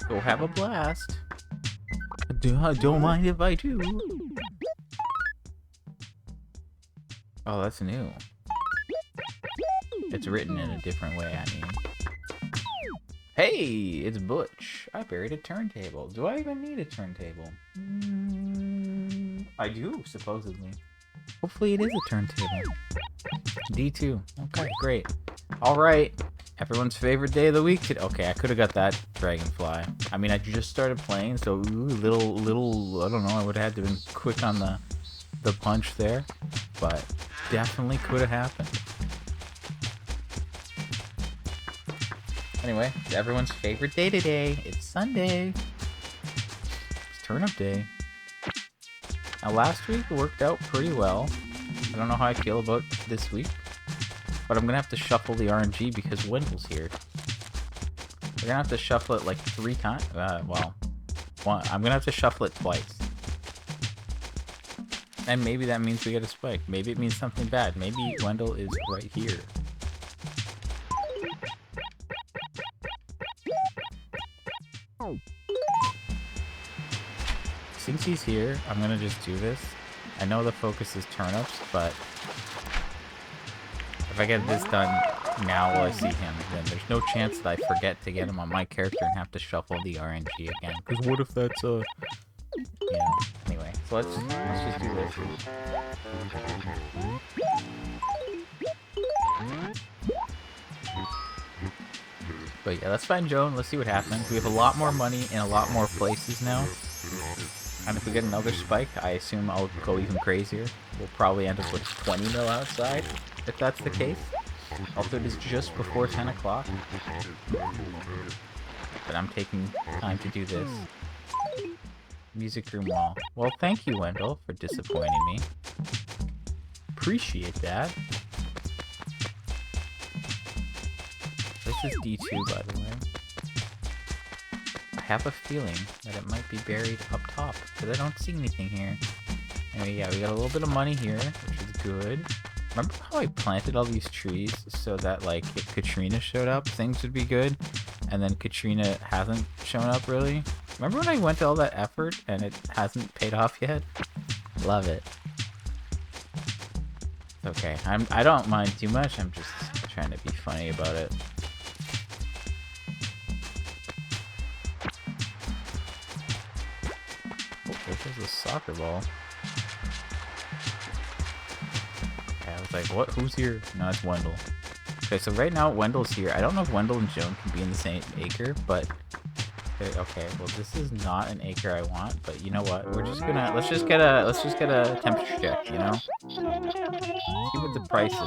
Go have a blast. Don't mind if I do. Oh, that's new. It's written in a different way, I mean. Hey, it's Butch. I buried a turntable. Do I even need a turntable? I do, supposedly. Hopefully it is a turntable. D2. Okay, great. Alright. Everyone's favorite day of the week. Okay, I could have got that dragonfly. I mean, I just started playing, so little, I don't know, I would have had to have been quick on the punch there. But definitely could have happened. Anyway, it's everyone's favorite day today. It's Sunday. It's turnip day. Now, last week it worked out pretty well. I don't know how I feel about this week. But I'm going to have to shuffle the RNG because Wendell's here. We're going to have to shuffle it like 3 times. Well, I'm going to have to shuffle it twice. And maybe that means we get a spike. Maybe it means something bad. Maybe Wendell is right here. Since he's here, I'm going to just do this. I know the focus is turnips, but if I get this done now while I see him, then there's no chance that I forget to get him on my character and have to shuffle the RNG again. Because what if that's a... Yeah, anyway. So let's just do this. But yeah, let's find Joan. Let's see what happens. We have a lot more money in a lot more places now. And if we get another spike, I assume I'll go even crazier. We'll probably end up with 20 mil outside, if that's the case. Also, it is just before 10 o'clock. But I'm taking time to do this. Music room wall. Well, thank you, Wendell, for disappointing me. Appreciate that. This is D2, by the way. I have a feeling that it might be buried up top, because I don't see anything here. Anyway, yeah, we got a little bit of money here, which is good. Remember how I planted all these trees so that, like, if Katrina showed up, things would be good? And then Katrina hasn't shown up, really? Remember when I went to all that effort and it hasn't paid off yet? Love it. Okay, I don't mind too much, I'm just trying to be funny about it. There's a soccer ball. Okay, I was like, what? Who's here? No, it's Wendell. Okay, so right now Wendell's here. I don't know if Wendell and Joan can be in the same acre, but okay, well this is not an acre I want, but you know what? We're just gonna let's just get a temperature check, you know? See what the price is.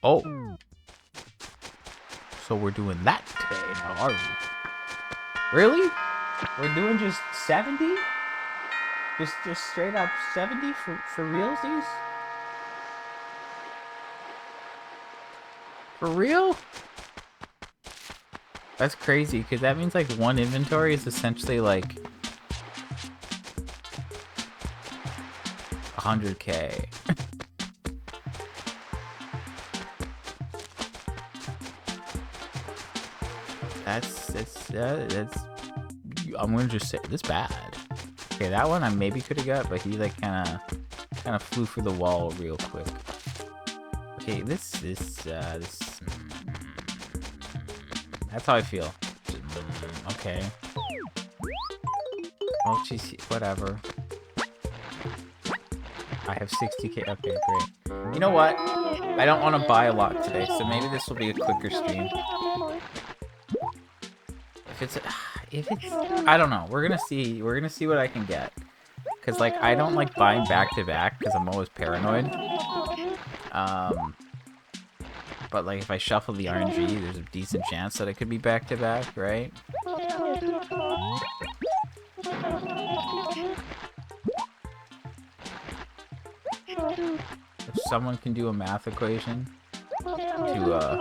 Oh, so we're doing that today now, are we? Really? We're doing just 70? Just straight up 70 for realsies? For real? That's crazy, because that means like one inventory is essentially like 100k. That's I'm gonna just say this bad. Okay, that one I maybe could have got, but he like kind of flew for the wall real quick. Okay, this that's how I feel. Okay. Well, geez, whatever. I have 60k. Okay, great. You know what? I don't want to buy a lot today, so maybe this will be a quicker stream. If it's, I don't know. We're gonna see what I can get. Cause like I don't like buying back to back because I'm always paranoid. But like if I shuffle the RNG, there's a decent chance that it could be back to back, right? If someone can do a math equation to figure out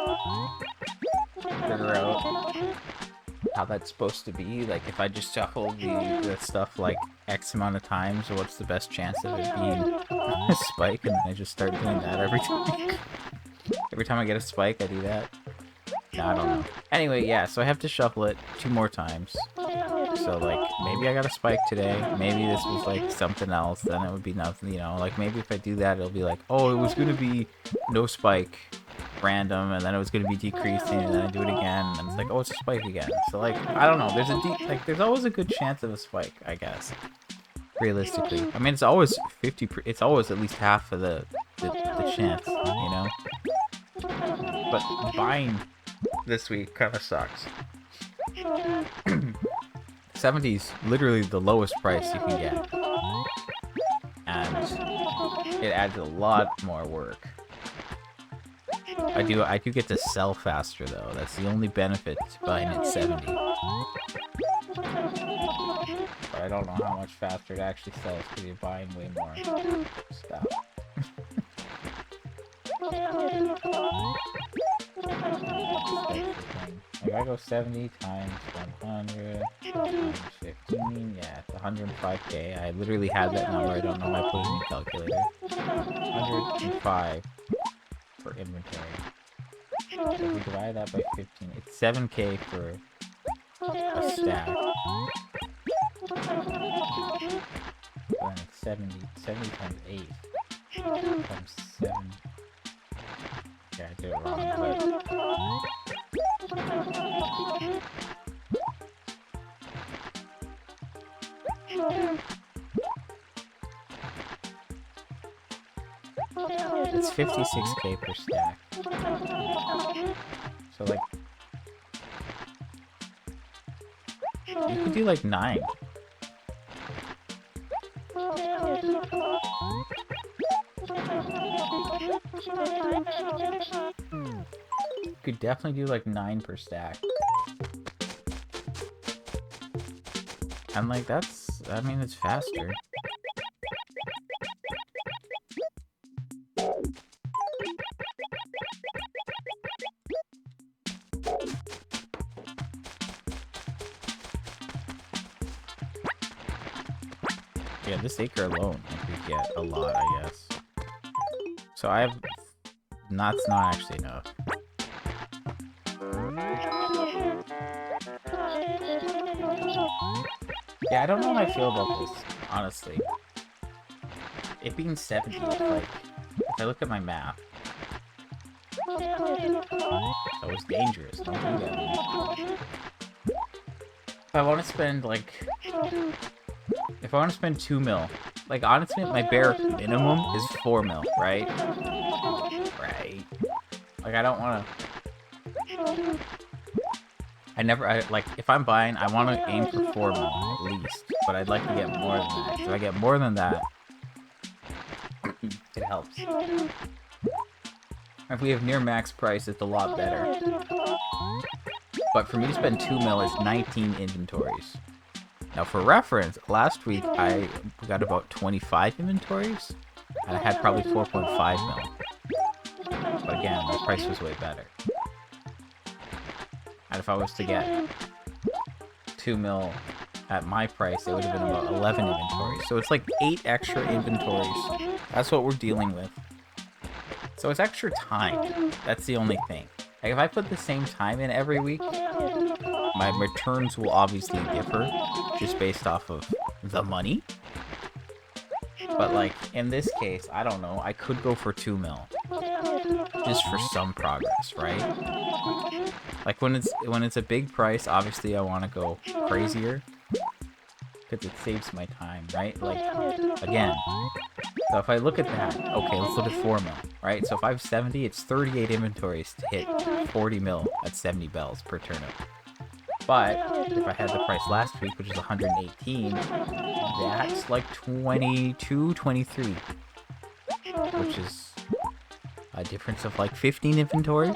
how that's supposed to be. Like, if I just shuffle the stuff like X amount of times, what's the best chance of it being a spike? And then I just start doing that every time. Every time I get a spike, I do that. No, I don't know. Anyway, yeah, so I have to shuffle it 2 more times. So, like, maybe I got a spike today. Maybe this was, like, something else. Then it would be nothing, you know? Like, maybe if I do that, it'll be like, oh, it was going to be no spike, random, and then it was going to be decreasing, and then I do it again, and it's like, oh, it's a spike again. So, like, I don't know. There's always a good chance of a spike, I guess. Realistically. I mean, it's always 50... It's always at least half of the chance, you know? But buying this week kind of sucks. 70's literally the lowest price you can get, and it adds a lot more work. I do get to sell faster though. That's the only benefit to buying at 70. But I don't know how much faster it actually sells because you're buying way more stuff. Like, I go 70 times 100 times 15, yeah, it's 105k. I literally had that number, I don't know why I put it in the calculator. 105 for inventory. So if we divide that by 15, it's 7k for a stack. Then it's 70 times 8 times 7. Yeah, I did it wrong, but... It's 56k per stack. So, like... You could do, like, 9. You could definitely do, like, 9 per stack. And, like, that's... I mean, it's faster. Yeah, this acre alone, I could get a lot, I guess. So I have... That's not actually enough. Yeah, I don't know how I feel about this, honestly. It being 70, like, if I look at my map, that was dangerous, don't do that. If I want to spend, like... If I want to spend 2 mil, like, honestly, my bare minimum is 4 mil, right? Right. Like, I don't want to... like, if I'm buying, I want to aim for 4 mil, at least. But I'd like to get more than that. If I get more than that, it helps. If we have near max price, it's a lot better. But for me to spend 2 mil is 19 inventories. Now, for reference, last week I got about 25 inventories, and I had probably 4.5 mil. But again, the price was way better. And if I was to get 2 mil at my price, it would have been about 11 inventories. So it's like 8 extra inventories. That's what we're dealing with. So it's extra time. That's the only thing. Like, if I put the same time in every week, my returns will obviously differ just based off of the money. But, like, in this case, I don't know, I could go for 2 mil. Just for some progress, right? Like, when it's a big price, obviously I want to go crazier. Because it saves my time, right? Like, again, so if I look at that, okay, let's look at 4 mil, right? So if I have 70, it's 38 inventories to hit 40 mil at 70 bells per turnip. But if I had the price last week, which is 118, that's like 22, 23. Which is a difference of like 15 inventories.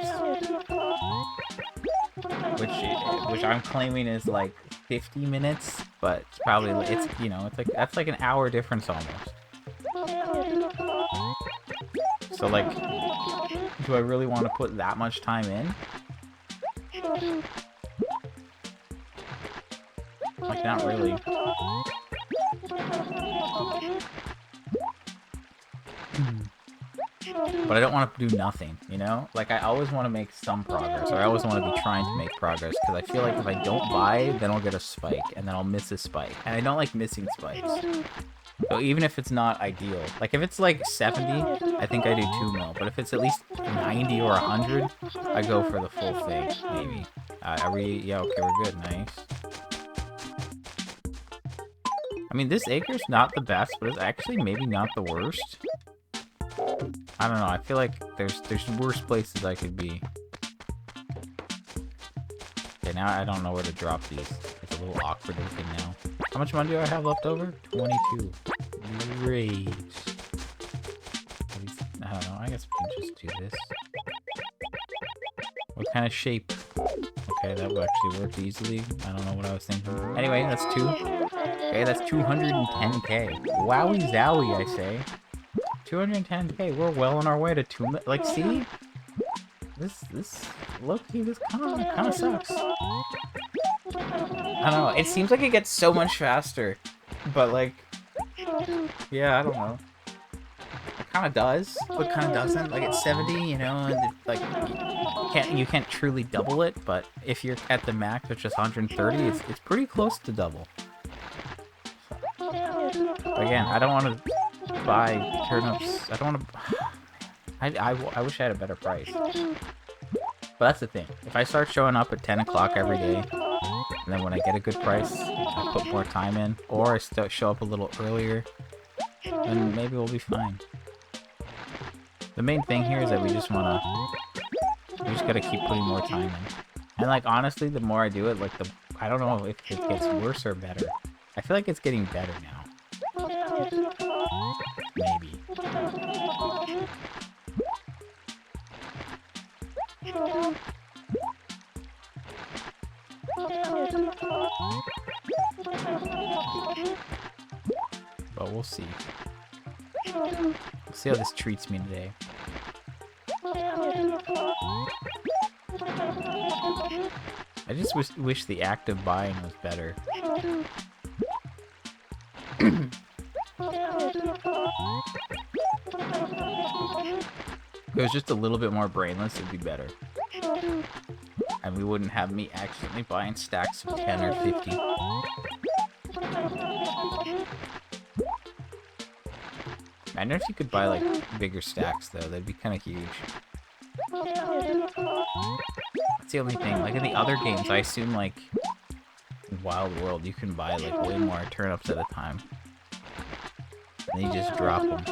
Which I'm claiming is like 50 minutes, but it's probably, it's, you know, it's like, that's like an hour difference almost. So, like, do I really want to put that much time in? Like, not really. But I don't want to do nothing, you know? Like, I always want to make some progress, or I always want to be trying to make progress, because I feel like if I don't buy, then I'll get a spike, and then I'll miss a spike. And I don't like missing spikes. So even if it's not ideal, like if it's like 70, I think I do 2 mil. But if it's at least 90 or 100, I go for the full thing, maybe. Yeah, okay, we're good, nice. I mean, this acre's not the best, but it's actually maybe not the worst. I don't know, I feel like there's worse places I could be. Okay, now I don't know where to drop these. It's a little awkward looking now. How much money do I have left over? 22. Great. I don't know, I guess we can just do this. What kind of shape? Okay, that would actually work easily. I don't know what I was thinking. Anyway, that's 2. Okay, that's 210k. Wowie zowie, I say. 210k, we're well on our way to 2 million. Like, see? This low-key, this kind of sucks. I don't know, it seems like it gets so much faster. But, like, yeah, I don't know. It kind of does, but kind of doesn't. Like, it's 70, you know, and, like, you can't truly double it, but if you're at the max, which is 130, it's pretty close to double. So, again, I don't want to buy turnips. I don't want to... I wish I had a better price. But that's the thing. If I start showing up at 10 o'clock every day, and then when I get a good price, I put more time in, or I show up a little earlier, then maybe we'll be fine. The main thing here is that we just gotta keep putting more time in. And, like, honestly, the more I do it, like, I don't know if it gets worse or better. I feel like it's getting better now. Maybe. But we'll see. We'll see how this treats me today. I just wish the active buying was better. If it was just a little bit more brainless, it'd be better. And we wouldn't have me accidentally buying stacks of 10 or 50. I know if you could buy, like, bigger stacks, though. That'd be kind of huge. That's the only thing. Like, in the other games, I assume, like, in Wild World, you can buy, like, way more turnips at a time. And you just drop them.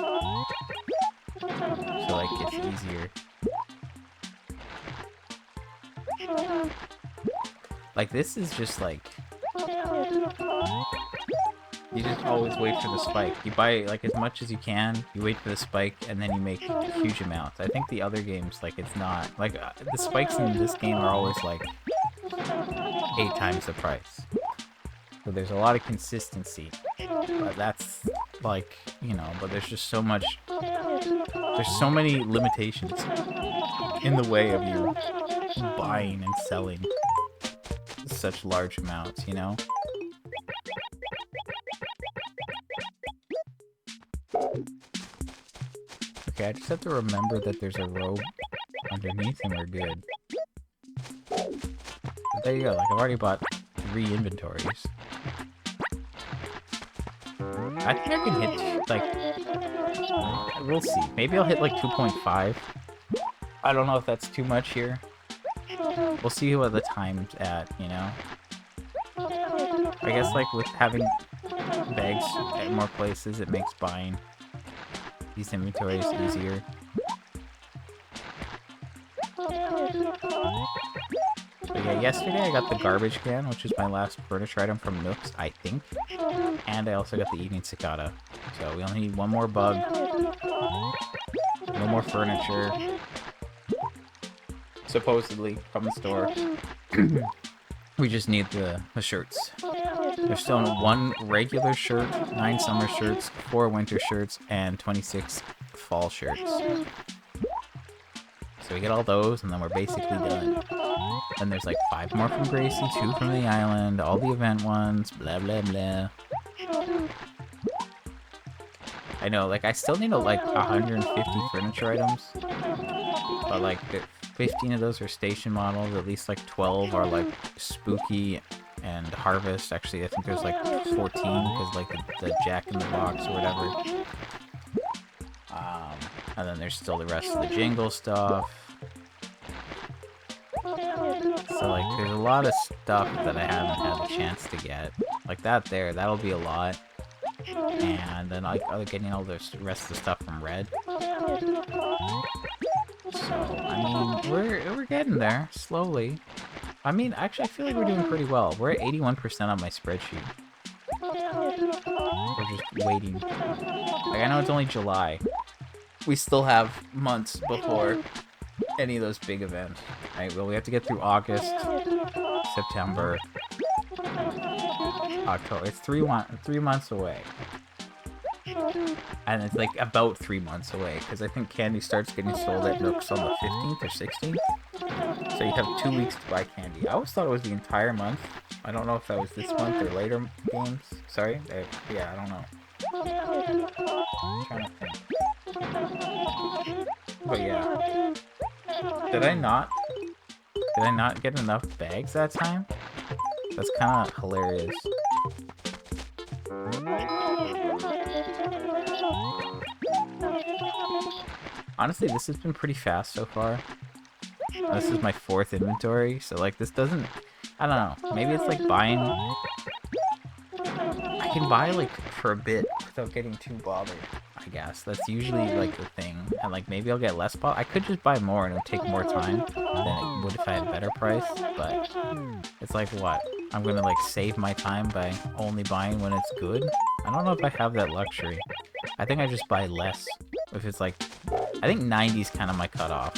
So, like, it's easier. Like, this is just, like... You just always wait for the spike. You buy, like, as much as you can, you wait for the spike, and then you make huge amounts. I think the other games, like, it's not... Like, the spikes in this game are always, like, 8 times the price. So there's a lot of consistency. But that's, like, you know, but there's just so much... There's so many limitations in the way of you buying and selling such large amounts, you know? Okay, I just have to remember that there's a robe underneath and we're good. But there you go, like, I've already bought 3 inventories. I think I can hit, like... We'll see. Maybe I'll hit, like, 2.5. I don't know if that's too much here. We'll see what the time's at, you know? I guess, like, with having bags at more places, it makes buying these inventories easier. But yeah, yesterday I got the garbage can, which is my last furniture item from Nooks, I think. And I also got the evening cicada. So we only need one more bug. No more furniture. Supposedly, from the store. We just need the shirts. There's still 1 regular shirt, 9 summer shirts, 4 winter shirts, and 26 fall shirts. So we get all those, and then we're basically done. Then there's like 5 more from Gracie, 2 from the island, all the event ones, blah blah blah. I know, like, I still need like 150 furniture items, but like 15 of those are station models, at least like 12 are like spooky and harvest. Actually, I think there's like 14 because like the Jack in the Box or whatever. And then there's still the rest of the jingle stuff. So like there's a lot of stuff that I haven't had the chance to get. Like that there, that'll be a lot. And then like getting all the rest of the stuff from Red. So I mean we're getting there slowly. I mean actually I feel like we're doing pretty well. We're at 81% on my spreadsheet. We're just waiting. Like I know it's only July. We still have months before any of those big events. Right? Well, we have to get through August, September, October. It's 3 months away. And it's like about 3 months away, because I think candy starts getting sold at Nooks on the 15th or 16th. So you have 2 weeks to buy candy. I always thought it was the entire month. I don't know if that was this month or later games. Sorry? Yeah, I don't know. I'm trying to think. But yeah. Did I not get enough bags that time? That's kind of hilarious. Honestly, this has been pretty fast so far. This is my 4th inventory, so like this doesn't... I don't know. Maybe it's like buying... I can buy like for a bit without getting too bothered, I guess. That's usually like the thing. And like maybe I'll get less I could just buy more and it would take more time than it would if I had a better price, but it's like what? I'm gonna like save my time by only buying when it's good? I don't know if I have that luxury. I think I just buy less if it's like... I think 90 is kind of my cutoff.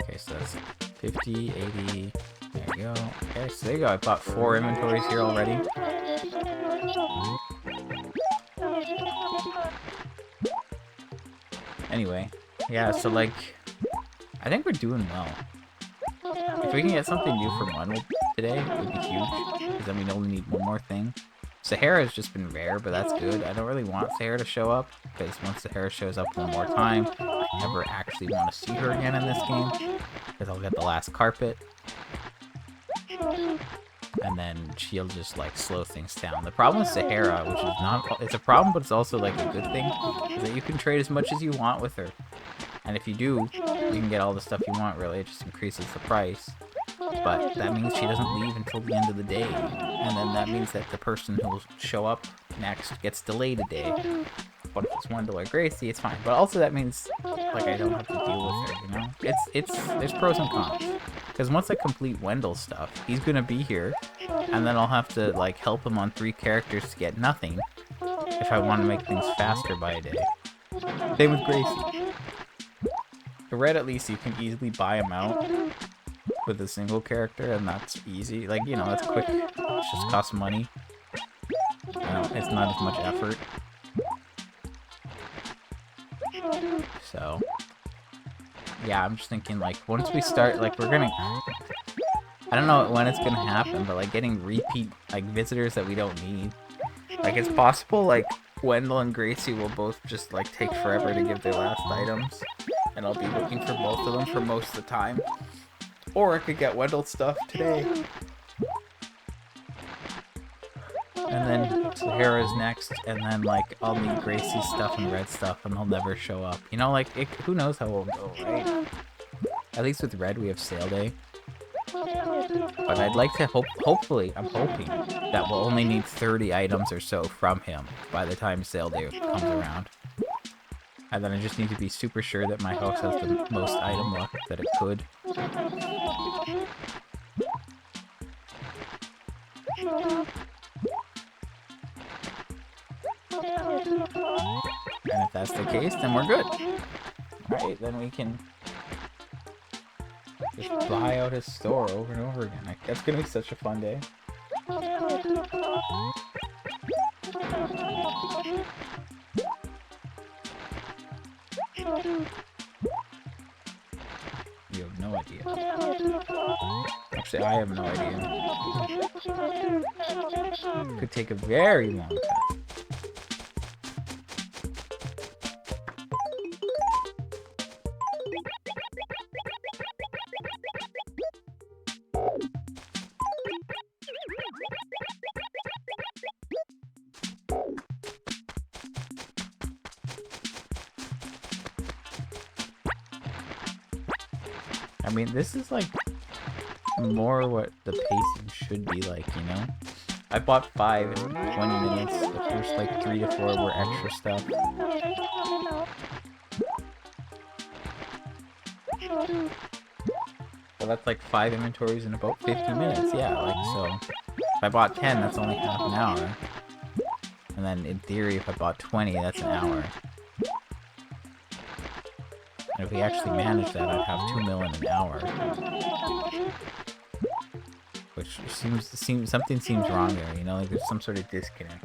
Okay, so that's 50, 80... There you go. Okay, so there you go. I bought 4 inventories here already. Anyway, yeah, so like, I think we're doing well. If we can get something new from Wendell today, it would be huge, because then we only need one more thing. Sahara has just been rare, but that's good. I don't really want Sahara to show up, because once Sahara shows up one more time, I never actually want to see her again in this game, because I'll get the last carpet. And then she'll just like slow things down. The problem with Sahara, which is not... It's a problem, but it's also like a good thing, is that you can trade as much as you want with her. And if you do, you can get all the stuff you want, really. It just increases the price. But that means she doesn't leave until the end of the day. And then that means that the person who will show up next gets delayed a day. But if it's Wendell or Gracie, it's fine. But also that means, like, I don't have to deal with her, you know? There's pros and cons. Because once I complete Wendell's stuff, he's gonna be here, and then I'll have to, like, help him on 3 characters to get nothing if I want to make things faster by a day. Same with Gracie. The Red, at least, you can easily buy him out with a single character, and that's easy. Like, you know, that's quick. It just costs money. You know, it's not as much effort. So, yeah, I'm just thinking, like, once we start, like, we're gonna... I don't know when it's gonna happen, but, like, getting repeat, like, visitors that we don't need. Like, it's possible, like, Wendell and Gracie will both just, like, take forever to give their last items. And I'll be looking for both of them for most of the time. Or I could get Wendell's stuff today. And then Sahara's next, and then, like, I'll need Gracie's stuff and Red stuff, and they'll never show up. You know, like, who knows how it'll go, right? At least with Red, we have sale day. But I'd like to hopefully, I'm hoping, that we'll only need 30 items or so from him by the time sale day comes around. And then I just need to be super sure that my house has the most item luck that it could. And if that's the case, then we're good. Alright, then we can just buy out his store over and over again. Like, that's gonna be such a fun day. You have no idea. Actually, I have no idea. Could take a very long time. I mean, this is like more what the pacing should be like, you know? I bought 5 in 20 minutes. The first like 3 to 4 were extra stuff. So that's like 5 inventories in about 50 minutes. Yeah, like so. If I bought 10, that's only half an hour. And then in theory, if I bought 20, that's an hour. And if we actually managed that, I'd have 2 mil in an hour. Which something seems wrong there, you know, like there's some sort of disconnect.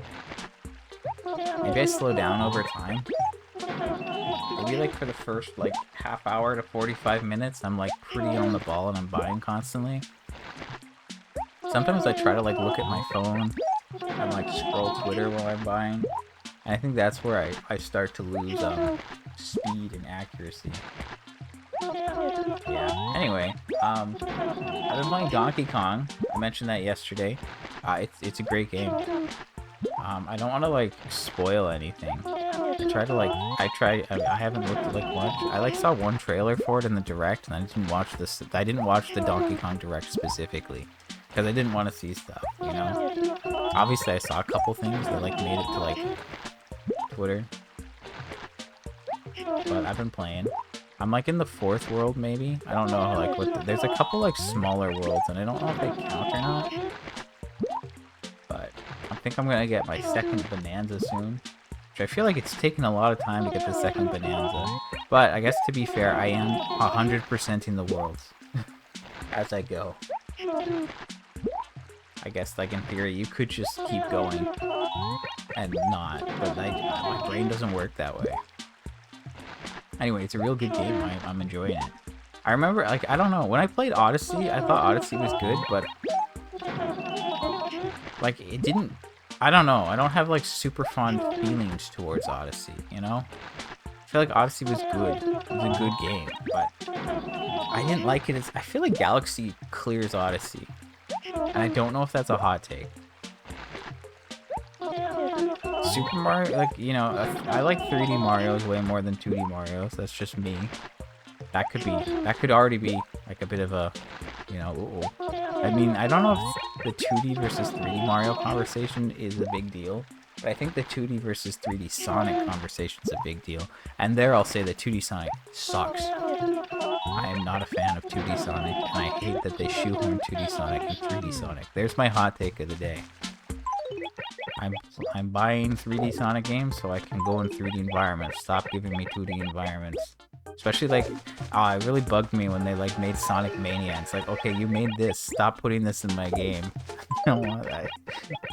Maybe I slow down over time. Maybe like for the first like half hour to 45 minutes, I'm like pretty on the ball and I'm buying constantly. Sometimes I try to like look at my phone and like scroll Twitter while I'm buying. And I think that's where I start to lose speed and accuracy. Yeah. Anyway, I've been playing Donkey Kong. I mentioned that yesterday. It's a great game. I don't want to like spoil anything. I haven't looked at like much. I like saw one trailer for it in the direct, and I didn't watch this. I didn't watch the Donkey Kong direct specifically because I didn't want to see stuff. You know. Obviously, I saw a couple things that like made it to like Twitter. But I've been playing. I'm like in the 4th world maybe. I don't know like there's a couple like smaller worlds and I don't know if they count or not. But I think I'm gonna get my second Bonanza soon. Which I feel like it's taken a lot of time to get the second Bonanza. But I guess to be fair, I am 100%ing the worlds as I go. I guess like in theory you could just keep going and not, but my brain doesn't work that way. Anyway, it's a real good game. I'm enjoying it. I remember, like, I don't know. When I played Odyssey, I thought Odyssey was good, but like, it didn't... I don't know. I don't have, like, super fond feelings towards Odyssey, you know? I feel like Odyssey was good. It was a good game, but I didn't like it as... I feel like Galaxy clears Odyssey. And I don't know if that's a hot take. Super Mario, like, you know, I like 3D Marios way more than 2D Marios. That's just me. That could already be like a bit of a, you know, I mean, I don't know if the 2D versus 3D Mario conversation is a big deal, but I think the 2D versus 3D Sonic conversation is a big deal. And there I'll say that 2D Sonic sucks. I am not a fan of 2D Sonic, and I hate that they shoehorn 2D Sonic and 3D Sonic. There's my hot take of the day. I'm buying 3D Sonic games so I can go in 3D environments. Stop giving me 2D environments. Especially like, it really bugged me when they like made Sonic Mania. It's like, okay, you made this. Stop putting this in my game. I don't want that.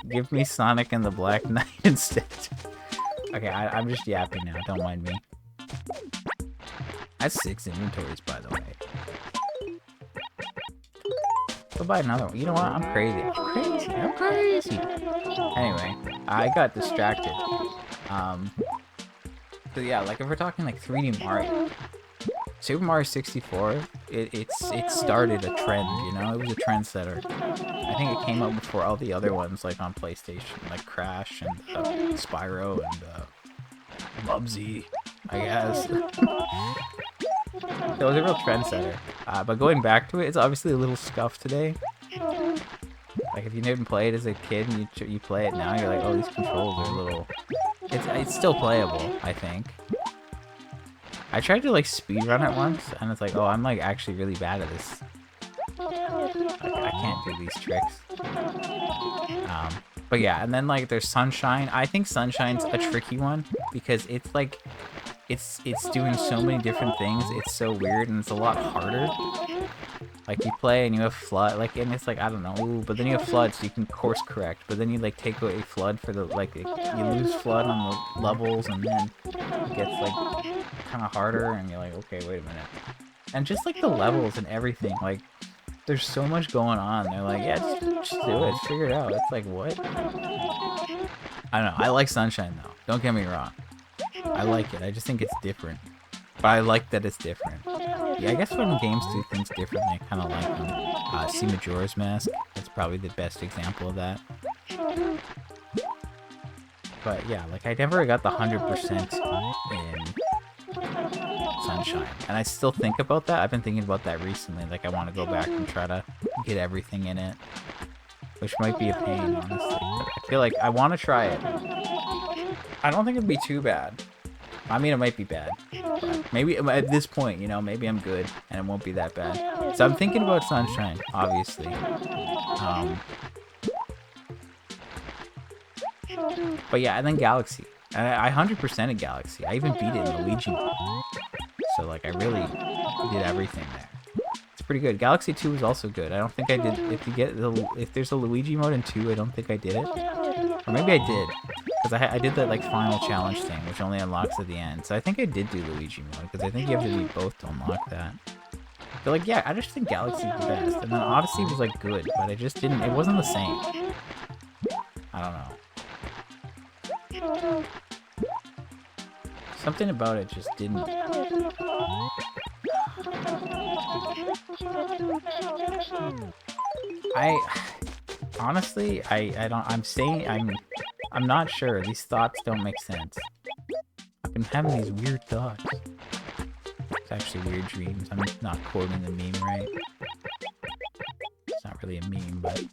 Give me Sonic and the Black Knight instead. Okay, I'm just yapping now. Don't mind me. That's 6 inventories, by the way. Go buy another one. You know what? I'm crazy. I'm crazy. Anyway, I got distracted. So yeah, like if we're talking like 3D Mario, Super Mario 64, it started a trend, you know? It was a trendsetter. I think it came out before all the other ones, like on PlayStation, like Crash and Spyro and Bubsy, I guess. It was a real trendsetter. But going back to it, it's obviously a little scuffed today. Like if you didn't play it as a kid and you play it now, you're like, oh, these controls are a little... It's still playable, I think. I tried to like speedrun it once, and it's like, oh, I'm like actually really bad at this. I can't do these tricks. But yeah, and then like there's Sunshine. I think Sunshine's a tricky one because it's like it's doing so many different things. It's so weird and it's a lot harder. Like you play and you have flood, like, and it's like, I don't know, ooh, but then you have flood, so you can course correct. But then you like take away flood for the like you lose flood on the levels, and then it gets like kind of harder, and you're like, okay, wait a minute. And just like the levels and everything, like there's so much going on. They're like, yeah, just do it, figure it out. It's like, what? I don't know. I like Sunshine though. Don't get me wrong. I like it. I just think it's different. But I like that it's different. Yeah, I guess when games do things differently, I kind of like them. See Majora's Mask. That's probably the best example of that. But yeah, like I never got the 100% in Sunshine. And I still think about that. I've been thinking about that recently. Like I want to go back and try to get everything in it. Which might be a pain, honestly. But I feel like I want to try it. I don't think it'd be too bad. I mean, it might be bad. But maybe at this point, you know, maybe I'm good and it won't be that bad. So I'm thinking about Sunshine, obviously. But yeah, and then Galaxy. I 100%ed Galaxy. I even beat it in Luigi mode. So like, I really did everything there. It's pretty good. Galaxy 2 was also good. I don't think I did. If there's a Luigi mode in 2, I don't think I did it. Or maybe I did. Because I did that like final challenge thing, which only unlocks at the end. So I think I did do Luigi mode, because I think you have to do both to unlock that. But like, yeah, I just think Galaxy's the best. And then Odyssey was like good, but it wasn't the same. I don't know. Something about it just didn't. Honestly, I'm not sure. These thoughts don't make sense. I've been having these weird thoughts. It's actually weird dreams. I'm not quoting the meme right. It's not really a meme, but...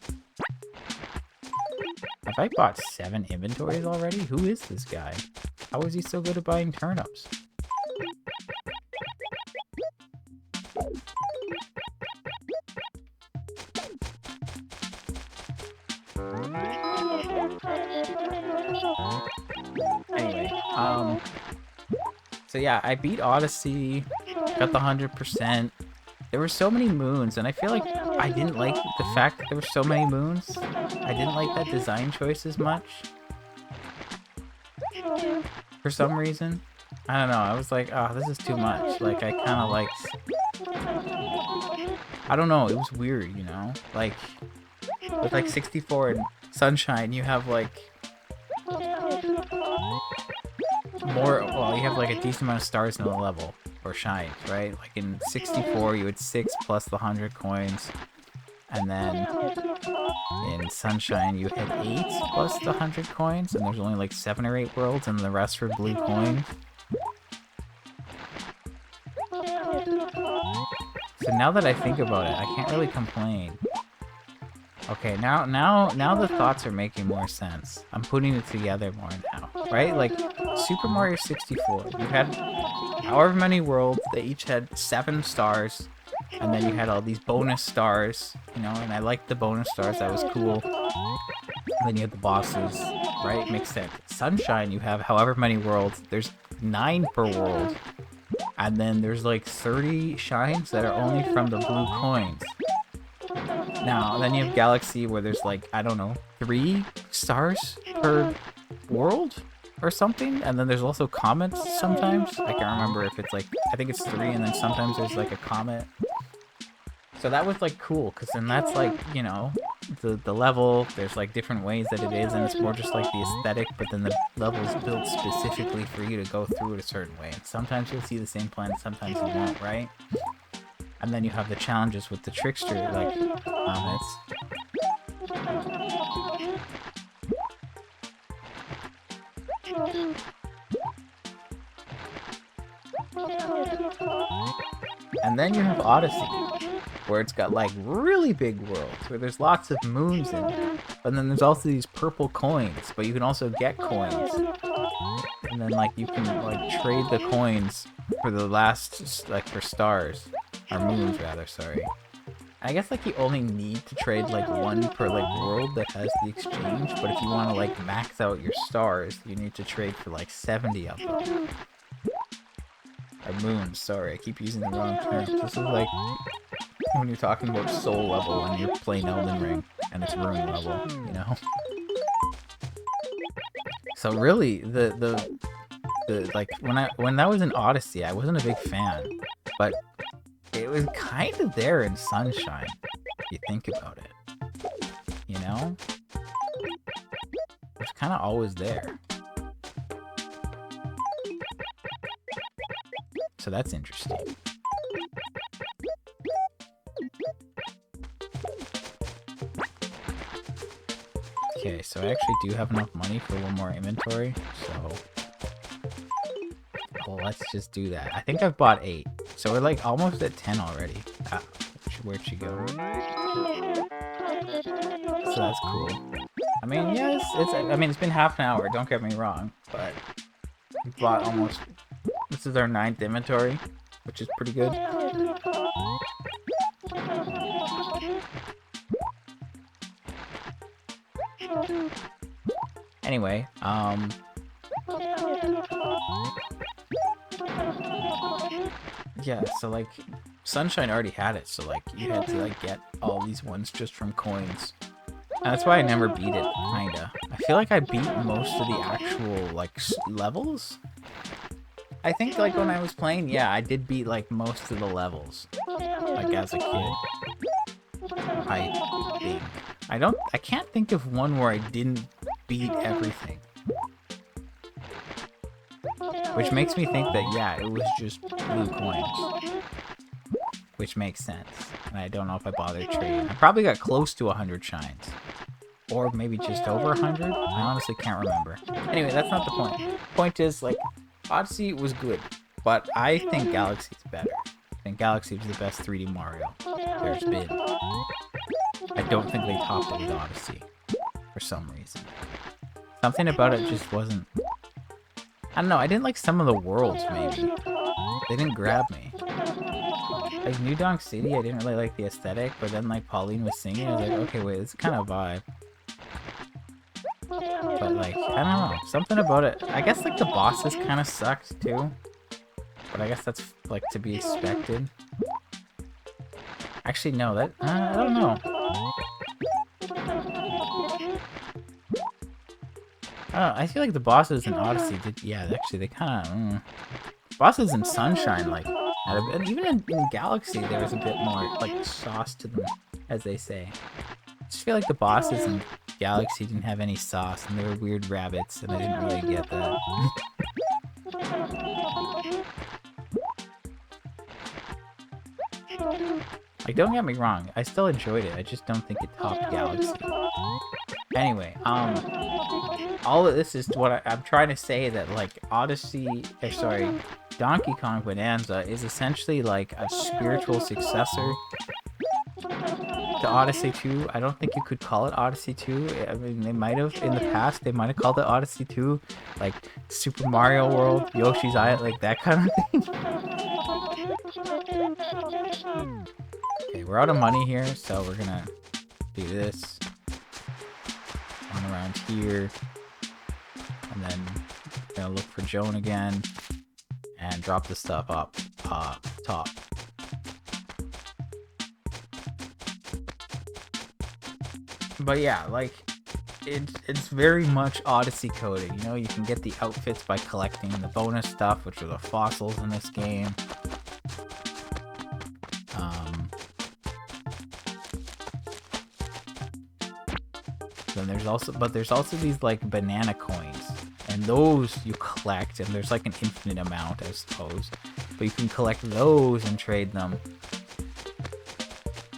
Have I bought 7 inventories already? Who is this guy? How is he so good at buying turnips? Anyway, so yeah, I beat Odyssey, got the 100%. There were so many moons, and I feel like I didn't like the fact that there were so many moons. I didn't like that design choice as much. For some reason. I don't know, I was like, oh, this is too much. Like, I kind of liked... I don't know, it was weird, you know? Like, with like 64 and Sunshine, you have like... you have like a decent amount of stars in the level, or shines, right? Like in 64, you had 6 plus the 100 coins, and then in Sunshine, you had 8 plus the 100 coins, and there's only like 7 or 8 worlds, and the rest were blue coins. So now that I think about it, I can't really complain. Okay, now the thoughts are making more sense. I'm putting it together more now, right? Like, Super Mario 64, you had however many worlds, they each had 7 stars, and then you had all these bonus stars, you know, and I liked the bonus stars, that was cool. And then you had the bosses, right? Makes sense. Sunshine, you have however many worlds, there's 9 per world, and then there's like 30 shines that are only from the blue coins. Now, then you have Galaxy where there's like, I don't know, 3 stars per world or something? And then there's also comets sometimes. I can't remember if it's like, I think it's 3 and then sometimes there's like a comet. So that was like cool, because then that's like, you know, the level, there's like different ways that it is, and it's more just like the aesthetic, but then the level's built specifically for you to go through it a certain way. And sometimes you'll see the same planet, sometimes you won't, right? And then you have the challenges with the trickster, like, comets. And then you have Odyssey, where it's got, like, really big worlds, where there's lots of moons in it. But then there's also these purple coins, but you can also get coins. And then, like, you can, like, trade the coins for the last, like, for stars. Or moons, rather, sorry. I guess, like, you only need to trade, like, 1 per, like, world that has the exchange, but if you want to, like, max out your stars, you need to trade for, like, 70 of them. Or moons, sorry, I keep using the wrong terms. This is, like, when you're talking about soul level and you're playing Elden Ring, and it's rune level, you know? So really, like when that was in Odyssey, I wasn't a big fan, but it was kind of there in Sunshine. If you think about it, you know, it's kind of always there. So that's interesting. Okay, so I actually do have enough money for one more inventory, so well, let's just do that. I think I've bought 8, so we're like almost at 10 already. Ah, where'd she go? So that's cool. I mean, yes, it's been half an hour, don't get me wrong, but we bought almost, this is our 9th inventory, which is pretty good. Anyway, yeah, so like Sunshine already had it, so like you had to like get all these ones just from coins. And that's why I never beat it, kinda. I feel like I beat most of the actual like levels. I think like when I was playing, yeah, I did beat like most of the levels, like as a kid. I think. I can't think of one where I didn't beat everything. Which makes me think that, yeah, it was just blue coins. Which makes sense. And I don't know if I bothered trading. I probably got close to 100 shines. Or maybe just over 100? I honestly can't remember. Anyway, that's not the point. Point is, like, Odyssey was good. But I think Galaxy's better. I think Galaxy was the best 3D Mario there's been. I don't think they topped it with Odyssey. For some reason. Something about it just wasn't... I don't know, I didn't like some of the worlds, maybe. They didn't grab me. Like, New Donk City, I didn't really like the aesthetic, but then, like, Pauline was singing, I was like, okay, wait, this is kind of a vibe. But, like, I don't know, something about it. I guess, like, the bosses kind of sucked, too. But I guess that's, like, to be expected. Actually, no, that... I don't know. I feel like the bosses in Odyssey did, yeah, actually, they kind of, bosses in Sunshine, like, and even in Galaxy, there was a bit more, like, sauce to them, as they say. I just feel like the bosses in Galaxy didn't have any sauce, and they were weird rabbits, and I didn't really get that. Like, don't get me wrong, I still enjoyed it, I just don't think it topped Galaxy. Anyway, all of this is what I'm trying to say, that, like, Donkey Kong Bonanza is essentially, like, a spiritual successor to Odyssey 2. I don't think you could call it Odyssey 2. I mean, they might have, in the past, they might have called it Odyssey 2, like, Super Mario World, Yoshi's Island, like, that kind of thing. Okay, we're out of money here, so we're gonna do this. Run around here. And then gonna look for Joan again. And drop the stuff up top. But yeah, like, it's very much Odyssey coded. You know, you can get the outfits by collecting the bonus stuff, which are the fossils in this game. Then there's also these, like, banana coins, and those you collect, and there's like an infinite amount, I suppose, but you can collect those and trade them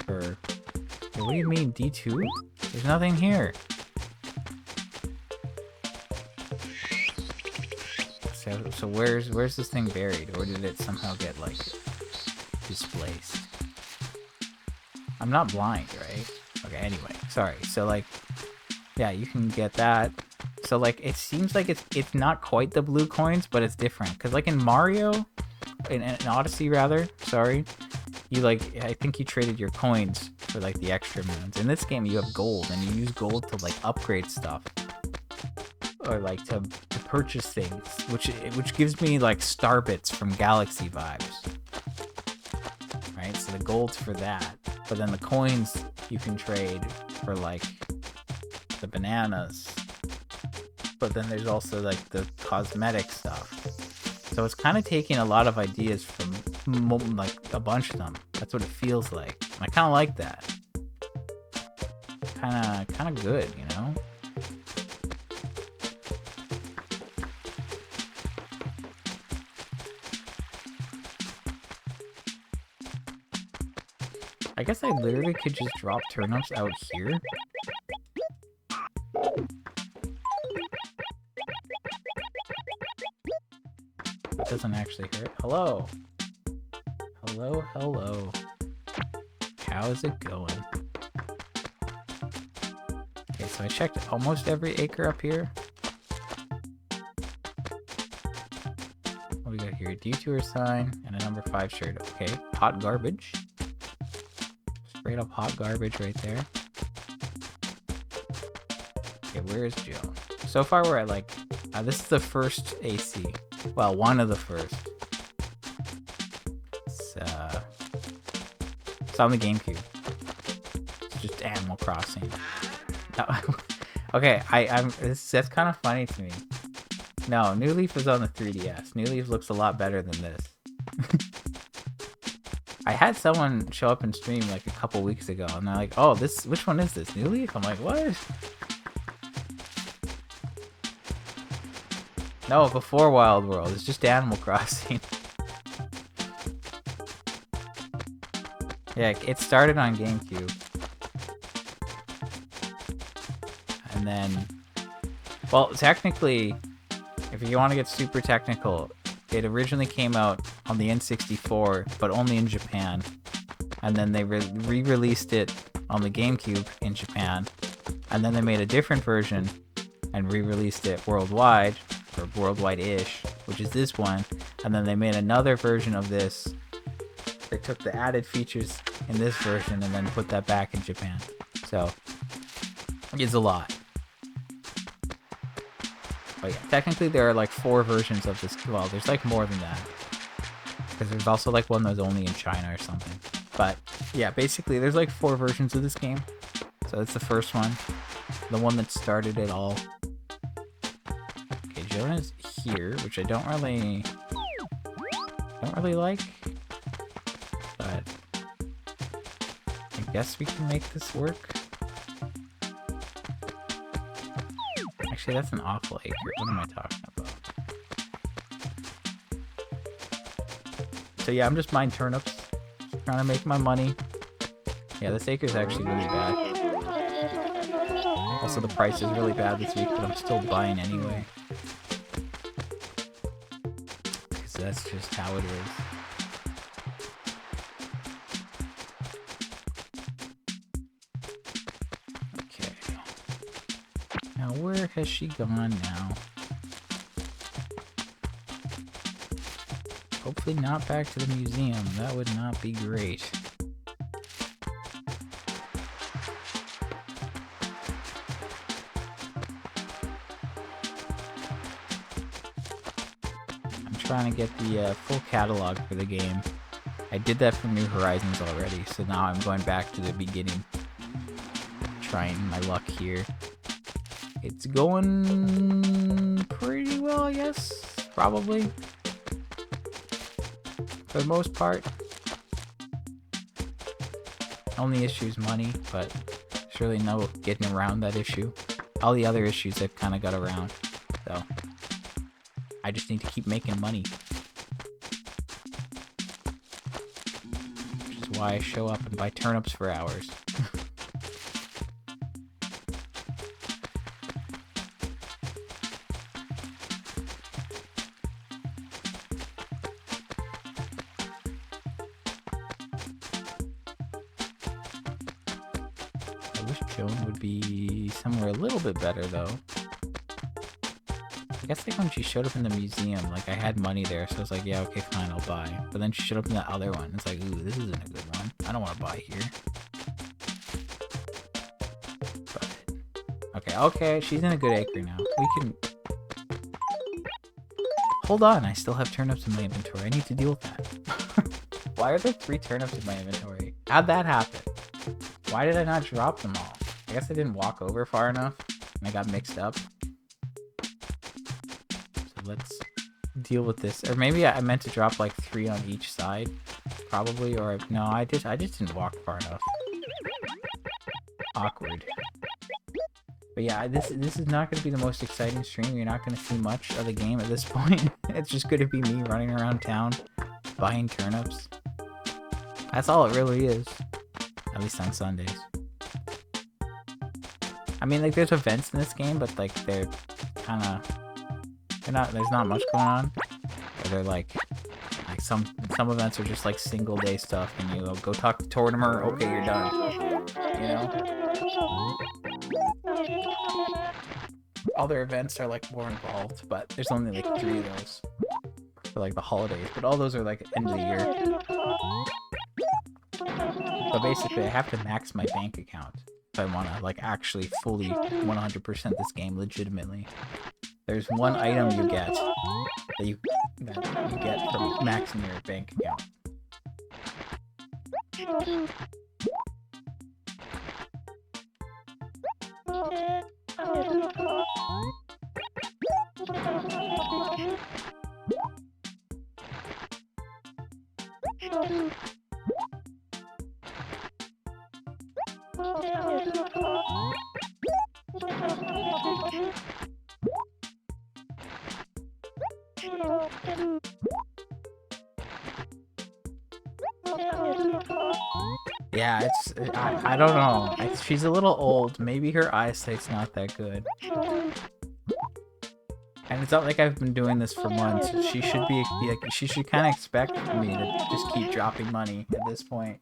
for... Hey, what do you mean, D2? There's nothing here. So where's this thing buried, or did it somehow get, like, displaced? I'm not blind, right? Okay, anyway, sorry. So, like, yeah, you can get that. So, like, it seems like it's not quite the blue coins, but it's different. Because, like, in Mario, in Odyssey, rather, sorry, you, like, I think you traded your coins for, like, the extra moons. In this game, you have gold, and you use gold to, like, upgrade stuff. Or, like, to purchase things, which gives me, like, star bits from Galaxy vibes. Right? So the gold's for that. But then the coins you can trade for, like, the bananas, but then there's also, like, the cosmetic stuff. So it's kind of taking a lot of ideas from like a bunch of them. That's what it feels like. I kind of like that. Kind of good, you know? I guess I literally could just drop turnips out here. It doesn't actually hurt. Hello. Hello, hello. How's it going? Okay, so I checked almost every acre up here. What do we got here? Detour sign and a number 5 shirt. Okay, hot garbage. Straight up hot garbage right there. Okay, where is Joe? So far we're at like, this is the first AC. Well, one of the first. It's on the GameCube. It's just Animal Crossing. No. Okay, that's kind of funny to me. No, New Leaf is on the 3DS. New Leaf looks a lot better than this. I had someone show up and stream like a couple weeks ago, and they're like, "Oh, which one is this? New Leaf?" I'm like, "What?" No, before Wild World. It's just Animal Crossing. Yeah, it started on GameCube. And then... Well, technically, if you want to get super technical, it originally came out on the N64, but only in Japan. And then they re-released it on the GameCube in Japan. And then they made a different version and re-released it worldwide, or worldwide-ish, which is this one. And then they made another version of this. They took the added features in this version and then put that back in Japan. So, it's a lot. But yeah, technically there are like 4 versions of this. Well, there's like more than that. Because there's also like one that's only in China or something. But yeah, basically there's like 4 versions of this game. So it's the first one. The one that started it all. Okay, Jonah's here, which I don't really like. But I guess we can make this work. Actually, that's an awful acre. What am I talking about? So yeah, I'm just buying turnips. Just trying to make my money. Yeah, this acre is actually really bad. Also, the price is really bad this week, but I'm still buying anyway. Because that's just how it is. Where has she gone now? Hopefully not back to the museum. That would not be great. I'm trying to get the full catalog for the game. I did that for New Horizons already, so now I'm going back to the beginning. Trying my luck here. It's going pretty well, I guess. Probably. For the most part. Only issue is money, but there's really no getting around that issue. All the other issues I've kind of got around. So, I just need to keep making money. Which is why I show up and buy turnips for hours. Would be somewhere a little bit better though. I guess like when she showed up in the museum, like I had money there, so I was like, yeah, okay, fine, I'll buy. But then she showed up in the other one. It's like, ooh, this isn't a good one. I don't want to buy here. But okay, she's in a good acre now. We can. Hold on, I still have turnips in my inventory. I need to deal with that. Why are there 3 turnips in my inventory? How'd that happen? Why did I not drop them all? I guess I didn't walk over far enough and I got mixed up. So let's deal with this. Or maybe I meant to drop like 3 on each side, probably. Or no, I just didn't walk far enough. Awkward. But yeah, this is not going to be the most exciting stream. You're not going to see much of the game at this point. It's just going to be me running around town, buying turnips. That's all it really is. At least on Sundays. I mean, like, there's events in this game, but like they're kind of there's not much going on. Or they're like some events are just like single day stuff, and you go talk to Tortimer. Okay, you're done. You know. Other events are like more involved, but there's only like 3 of those for like the holidays. But all those are like end of the year. So basically, I have to max my bank account if I want to like actually fully 100% this game legitimately. There's one item you get that you get from maxing your bank account. Yeah, I don't know. She's a little old. Maybe her eyesight's not that good. And it's not like I've been doing this for months. She should be like, she should kind of expect me to just keep dropping money at this point.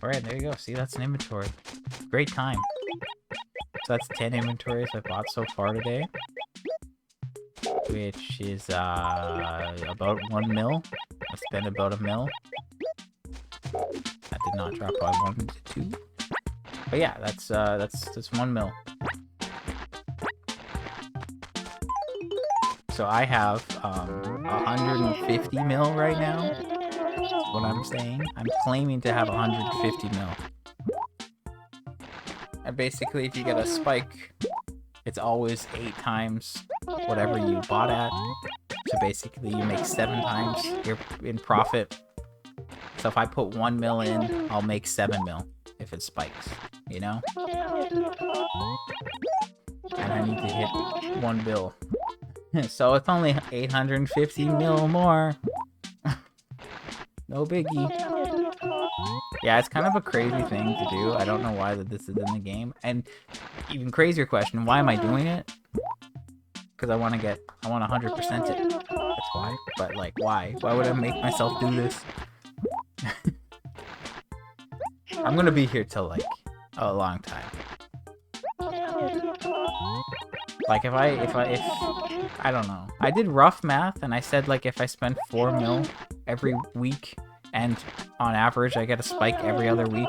Alright, there you go. See, that's an inventory. Great time. So that's 10 inventories I bought so far today. Which is about 1 mil. I spent about $1 mil. That did not drop by 1 to 2. But yeah, that's 1 mil. So I have 150 mil right now. That's what I'm saying. I'm claiming to have 150 mil. And basically, if you get a spike, it's always 8 times whatever you bought at. So basically, you make 7 times you're in profit. So if I put 1 mil in, I'll make 7 mil if it spikes, you know? And I need to hit 1 bill. So it's only 850 mil more. No biggie. Yeah, it's kind of a crazy thing to do. I don't know why that this is in the game. And even crazier question, why am I doing it? Because I want 100% it. That's why. But like, why? Why would I make myself do this? I'm gonna be here till like a long time. Like if I don't know. I did rough math and I said like if I spend 4 mil every week and on average I get a spike every other week,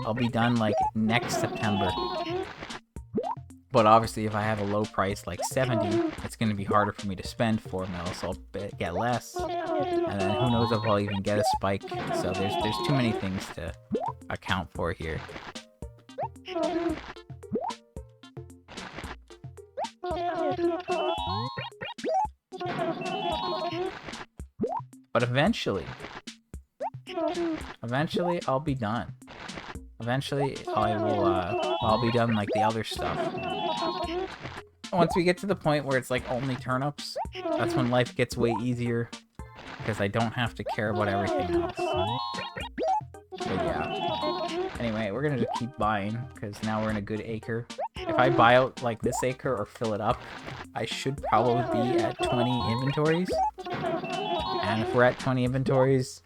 I'll be done like next September. But obviously if I have a low price like 70, it's going to be harder for me to spend 4 mil, so I'll get less. And then who knows if I'll even get a spike. So there's too many things to account for here. But eventually I'll be done. Eventually I'll be done like the other stuff. Once we get to the point where it's like only turnips, that's when life gets way easier because I don't have to care about everything else. But yeah. Anyway, we're gonna just keep buying because now we're in a good acre. If I buy out like this acre or fill it up, I should probably be at 20 inventories. And if we're at 20 inventories,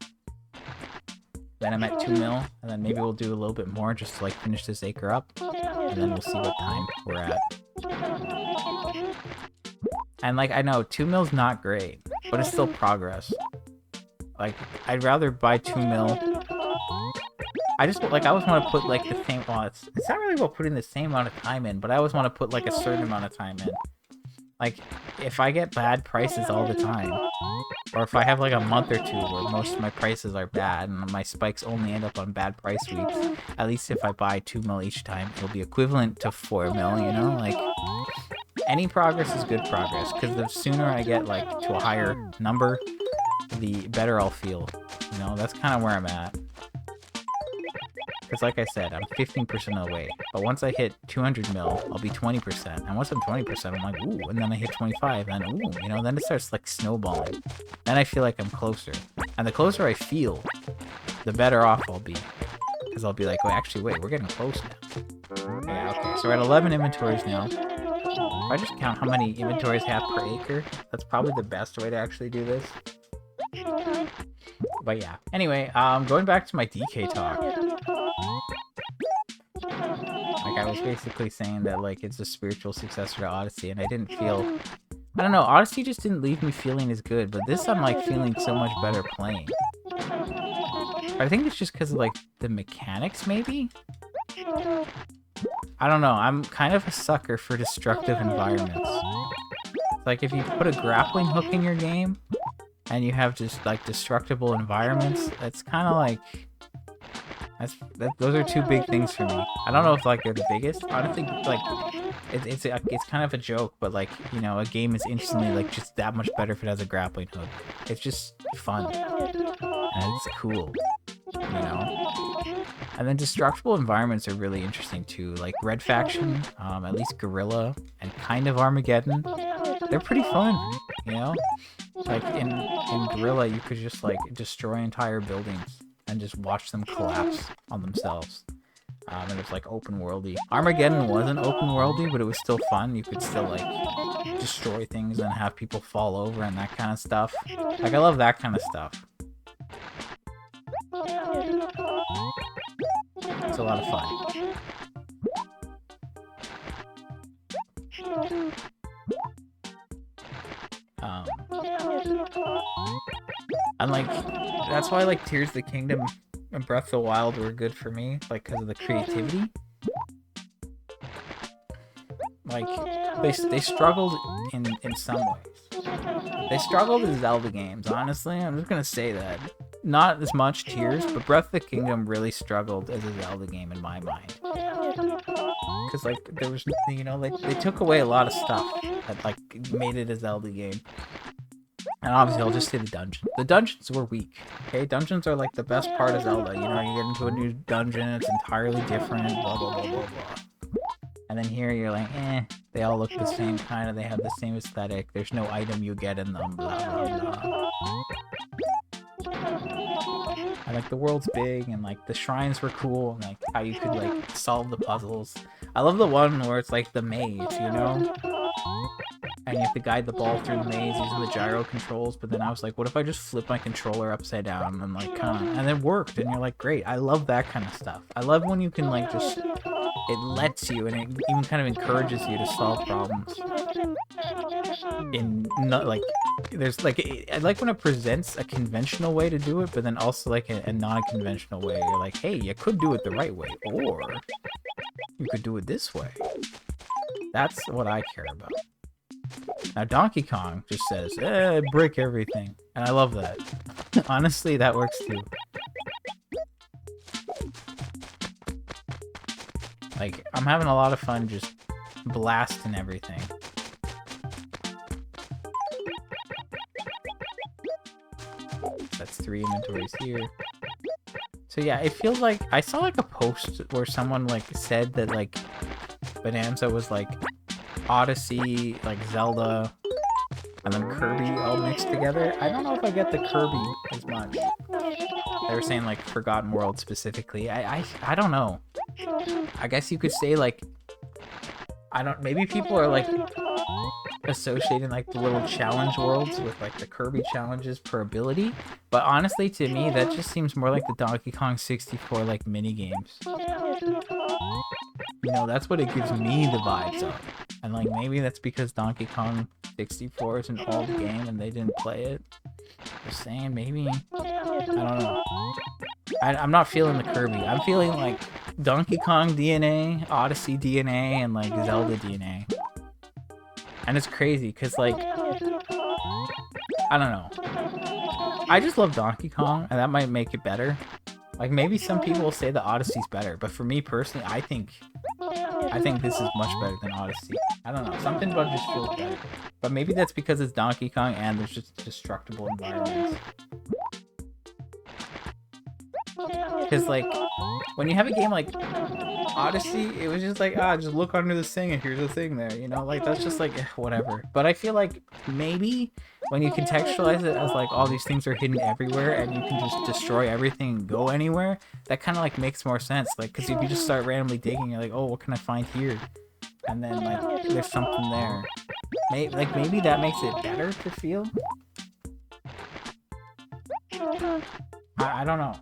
then I'm at 2 mil, and then maybe we'll do a little bit more just to like finish this acre up, and then we'll see what time we're at. And like I know 2 mil's not great, but it's still progress. Like I'd rather buy 2 mil. I always want to put like the same. Well, it's not really about putting the same amount of time in, but I always want to put like a certain amount of time in. Like if I get bad prices all the time, or if I have like a month or two where most of my prices are bad and my spikes only end up on bad price weeks, at least if I buy 2 mil each time, it'll be equivalent to 4 mil, you know? Like, any progress is good progress, because the sooner I get like to a higher number, the better I'll feel. You know, that's kind of where I'm at. Because like I said, I'm 15% of the way. But once I hit 200 mil, I'll be 20%. And once I'm 20%, I'm like, ooh. And then I hit 25, and ooh, you know, then it starts like snowballing. Then I feel like I'm closer. And the closer I feel, the better off I'll be. Because I'll be like, oh, actually, wait, we're getting close now. Yeah, okay. So we're at 11 inventories now. If I just count how many inventories I have per acre, that's probably the best way to actually do this. But yeah. Anyway, going back to my DK talk. Like, I was basically saying that, like, it's a spiritual successor to Odyssey, and I didn't feel... I don't know, Odyssey just didn't leave me feeling as good, but this I'm, like, feeling so much better playing. I think it's just because of, like, the mechanics, maybe? I don't know, I'm kind of a sucker for destructive environments. Like, if you put a grappling hook in your game, and you have just, like, destructible environments, that's kind of, like... those are two big things for me. I don't know if like they're the biggest. Honestly, like it's kind of a joke, but like, you know, a game is instantly like just that much better if it has a grappling hook. It's just fun and it's cool, you know. And then destructible environments are really interesting too. Like Red Faction, at least Guerrilla, and kind of Armageddon. They're pretty fun, you know. Like in Guerrilla, you could just like destroy entire buildings and just watch them collapse on themselves. And it's like open worldy. Armageddon wasn't open worldy, but it was still fun. You could still like destroy things and have people fall over and that kind of stuff. Like I love that kind of stuff. It's a lot of fun. And like that's why like Tears of the Kingdom and Breath of the Wild were good for me, like because of the creativity. Like they struggled in some ways. They struggled as Zelda games, honestly. I'm just gonna say that. Not as much Tears, but Breath of the Kingdom really struggled as a Zelda game in my mind. Because like there was, you know, like they took away a lot of stuff that like made it a Zelda game. And obviously, I'll just say the dungeon. The dungeons were weak, okay? Dungeons are like the best part of Zelda. You know, you get into a new dungeon, it's entirely different, blah, blah, blah, blah, blah. And then here, you're like, they all look the same kind of, they have the same aesthetic, there's no item you get in them, blah, blah, blah. And like, the world's big, and like, the shrines were cool, and like, how you could like, solve the puzzles. I love the one where it's like the maze, you know? And you have to guide the ball through the maze using the gyro controls, but then I was like, what if I just flip my controller upside down and like kind of, and it worked, and you're like, great, I love that kind of stuff. I love when you can like just it lets you, and it even kind of encourages you to solve problems. In not like, there's like, I like when it presents a conventional way to do it, but then also like a non-conventional way. You're like, hey, you could do it the right way, or you could do it this way. That's what I care about. Now Donkey Kong just says, break everything. And I love that. Honestly, that works too. Like, I'm having a lot of fun just blasting everything. That's 3 inventories here. So yeah, it feels like, I saw like a post where someone like said that like Bonanza was like Odyssey, like Zelda, and then Kirby all mixed together. I don't know if I get the Kirby as much. They were saying like Forgotten World specifically. I don't know. I guess you could say like, maybe people are like associating like the little challenge worlds with like the Kirby challenges per ability, but honestly to me that just seems more like the Donkey Kong 64 like mini games. You know, that's what it gives me the vibes of. And like maybe that's because Donkey Kong 64 is an old game and they didn't play it. Just saying, maybe. I don't know. I'm not feeling the Kirby. I'm feeling like Donkey Kong DNA, Odyssey DNA, and like Zelda DNA. And it's crazy because like, I don't know. I just love Donkey Kong, and that might make it better. Like maybe some people will say the Odyssey's better, but for me personally, I think this is much better than Odyssey. I don't know, something about it just feels better. But maybe that's because it's Donkey Kong and there's just destructible environments. Because like, when you have a game like Odyssey, it was just like, just look under this thing and here's a thing there, you know? Like, that's just like, whatever. But I feel like maybe when you contextualize it as like all these things are hidden everywhere and you can just destroy everything and go anywhere, that kind of like makes more sense. Like, because if you just start randomly digging, you're like, oh, what can I find here? And then like, there's something there. Maybe that makes it better to feel? I don't know.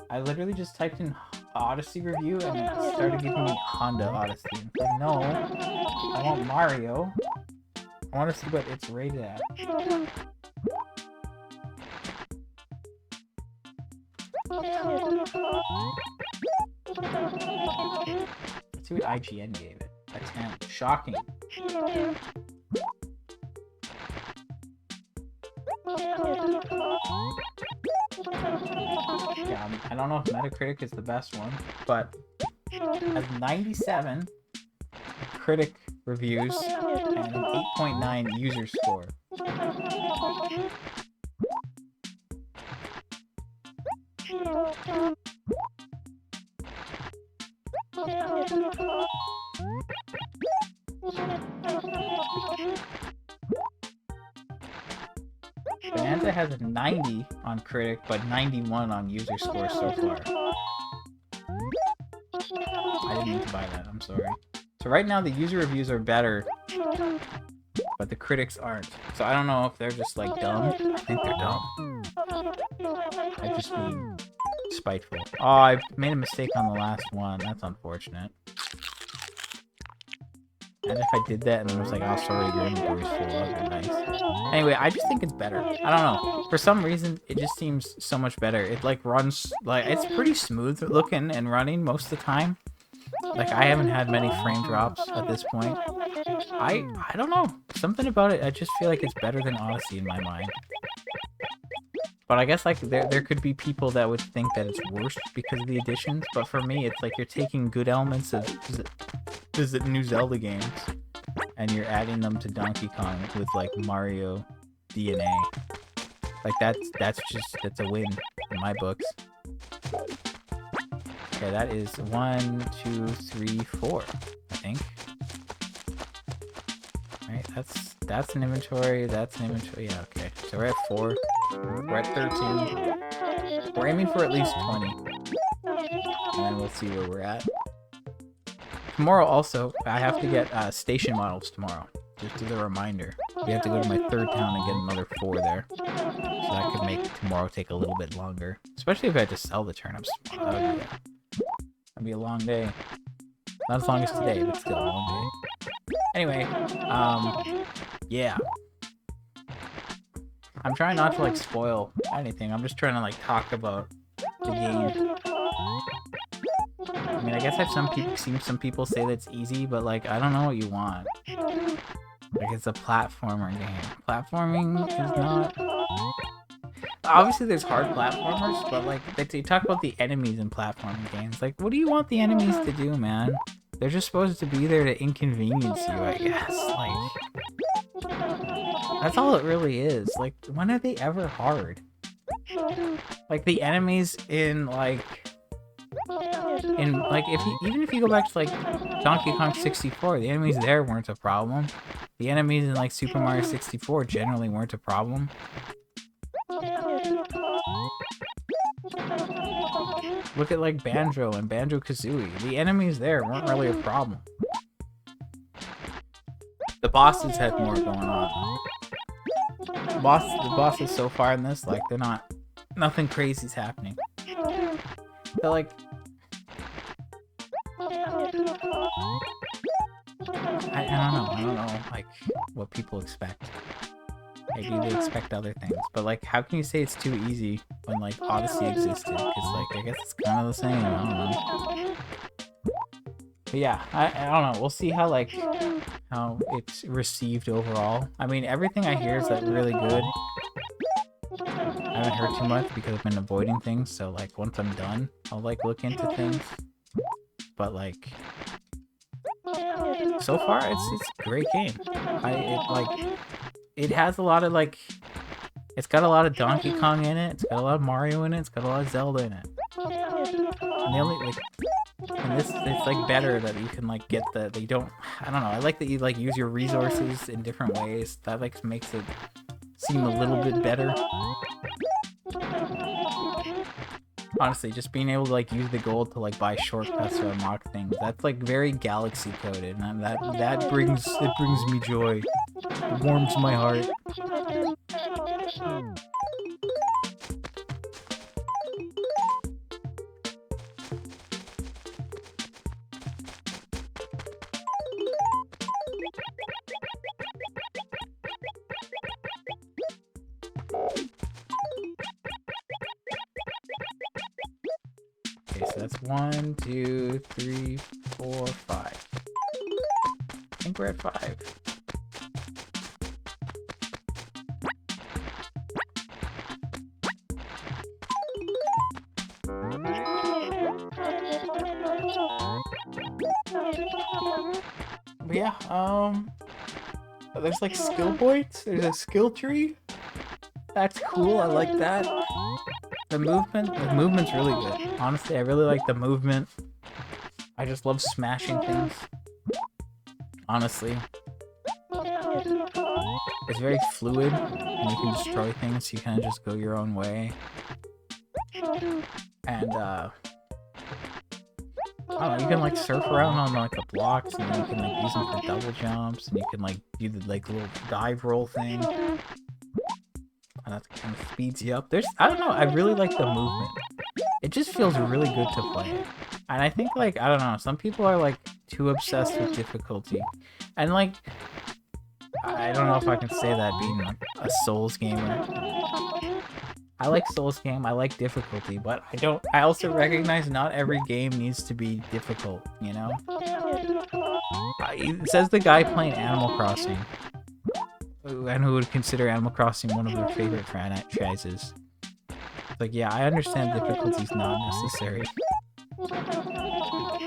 I literally just typed in Odyssey review and it started giving me Honda Odyssey. And like, no, I want Mario. I want to see what it's rated at. Let's see what IGN gave it. A 10. Shocking. Yeah, I don't know if Metacritic is the best one, but it has 97 critic reviews and an 8.9 user score. Bonanza has a 90 on critic, but 91 on user score so far. I didn't mean to buy that, I'm sorry. So right now the user reviews are better, but the critics aren't. So I don't know if they're just like dumb. I think they're dumb. I just mean spiteful. Oh, I made a mistake on the last one. That's unfortunate. And if I did that and it was like, oh, sorry, your inventory's full, that would be nice. Anyway, I just think it's better. I don't know. For some reason, it just seems so much better. It like runs, like, it's pretty smooth looking and running most of the time. Like, I haven't had many frame drops at this point. I don't know. Something about it, I just feel like it's better than Odyssey in my mind. But I guess, like, there could be people that would think that it's worse because of the additions. But for me, it's like you're taking good elements of new Zelda games and you're adding them to Donkey Kong with, like, Mario DNA. Like, that's a win in my books. Okay, that is 1, 2, 3, 4, I think. Alright, that's an inventory, that's an inventory. Yeah, okay. So we're at 4. We're at 13. We're aiming for at least 20. And then we'll see where we're at. Tomorrow also, I have to get station models tomorrow. Just as a reminder. We have to go to my third town and get another 4 there. So that could make tomorrow take a little bit longer. Especially if I had to sell the turnips. That'd be a long day. Not as long as today, but still a long day. Anyway, yeah. I'm trying not to like spoil anything. I'm just trying to like talk about the game. I mean, I guess I've seen some people say that it's easy, but like I don't know what you want. Like it's a platformer game. Platforming is not. Obviously, there's hard platformers, but like they talk about the enemies in platforming games. Like, what do you want the enemies to do, man? They're just supposed to be there to inconvenience you, I guess. Like, that's all it really is. Like, when are they ever hard? Like the enemies in like even if you go back to like Donkey Kong 64, the enemies there weren't a problem. The enemies in like Super Mario 64 generally weren't a problem. Look at like Banjo and Banjo-Kazooie. The enemies there weren't really a problem. The bosses had more going on. The bosses so far in this, like, they're not... Nothing crazy's happening. But like... I don't know, like, what people expect. Maybe they expect other things. But like, how can you say it's too easy when like Odyssey existed? Because like, I guess it's kind of the same, I don't know. But yeah, I don't know, we'll see how like, how it's received overall. I mean, everything I hear is like really good. I haven't heard too much because I've been avoiding things, so like, once I'm done, I'll like look into things. But like, so far, it's a great game. It has a lot of like, it's got a lot of Donkey Kong in it, it's got a lot of Mario in it, it's got a lot of Zelda in it. And the only like, and this, it's like better that you can like get that you don't, I don't know, I like that you like use your resources in different ways. That like makes it seem a little bit better. Honestly, just being able to like use the gold to like buy shortcuts or unlock things, that's like very galaxy coded, and that brings me joy. It warms my heart. Okay, so that's 1, 2, 3, 4, 5. I think we're at 5. But yeah, there's like skill points. There's a skill tree. That's cool. I like that. The movement's really good. Honestly, I really like the movement. I just love smashing things. Honestly. It's very fluid, and you can destroy things, so you kind of just go your own way. And, I don't know, you can like surf around on like the blocks, and then you can like use them for double jumps, and you can like do the like little dive roll thing. And that kind of speeds you up. I don't know, I really like the movement. It just feels really good to play. And I think like, I don't know, some people are like too obsessed with difficulty. And like, I don't know if I can say that being like a Souls gamer. I like Souls game, I like difficulty, but I also recognize not every game needs to be difficult, you know? It says the guy playing Animal Crossing, and who would consider Animal Crossing one of their favorite franchises. Like, yeah, I understand difficulty's not necessary.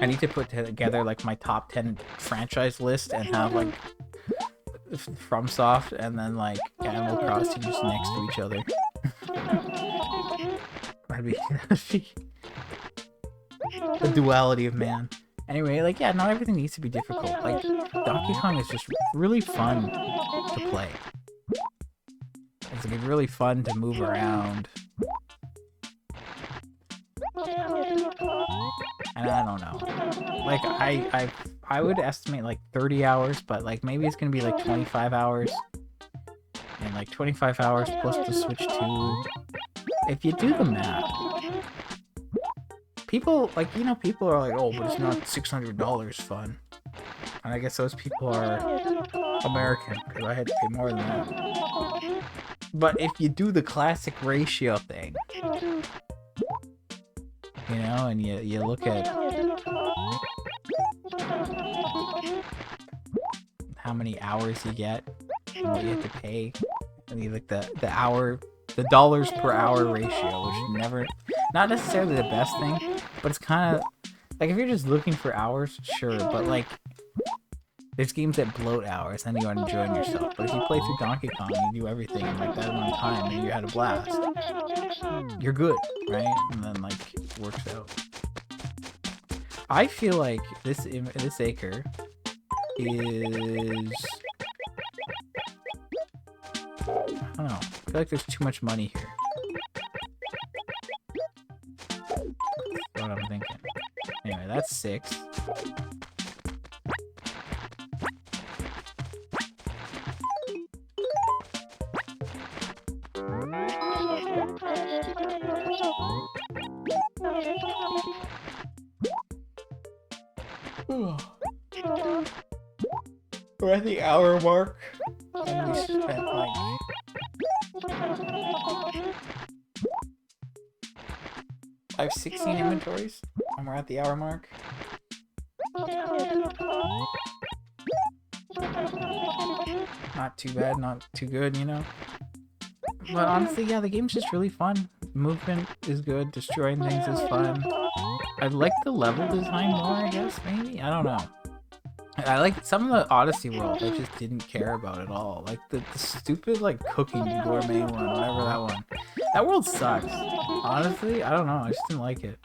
I need to put together like my top 10 franchise list and have like FromSoft and then like Animal Crossing just next to each other. That'd be the duality of man. Anyway, like, yeah, not everything needs to be difficult. Like, Donkey Kong is just really fun to play. It's like really fun to move around. And I don't know. Like, I would estimate like 30 hours, but like maybe it's gonna be like 25 hours. And like 25 hours plus the Switch 2. If you do the math, people, like, you know, people are like, oh, but it's not $600 fun. And I guess those people are American, because I had to pay more than that. But if you do the classic ratio thing, you know, and you look at how many hours you get and what you have to pay, and you like the dollars per hour ratio, which never, not necessarily the best thing, but it's kind of like if you're just looking for hours, sure, but like there's games that bloat hours and you're enjoying yourself. But if you play through Donkey Kong and you do everything in like that amount of time and you had a blast, you're good, right? And then like it works out. I feel like this acre is, I don't know. I feel like there's too much money here. That's what I'm thinking. Anyway, that's 6. We're at the hour mark, and we spent like I have 16 inventories, and we're at the hour mark. Not too bad, not too good, you know. But honestly, yeah, the game's just really fun. Movement is good, destroying things is fun. I like the level design more, I guess, maybe? I don't know. I like some of the Odyssey world I just didn't care about at all. Like the stupid like cooking gourmet one, whatever that one. That world sucks. Honestly, I don't know. I just didn't like it.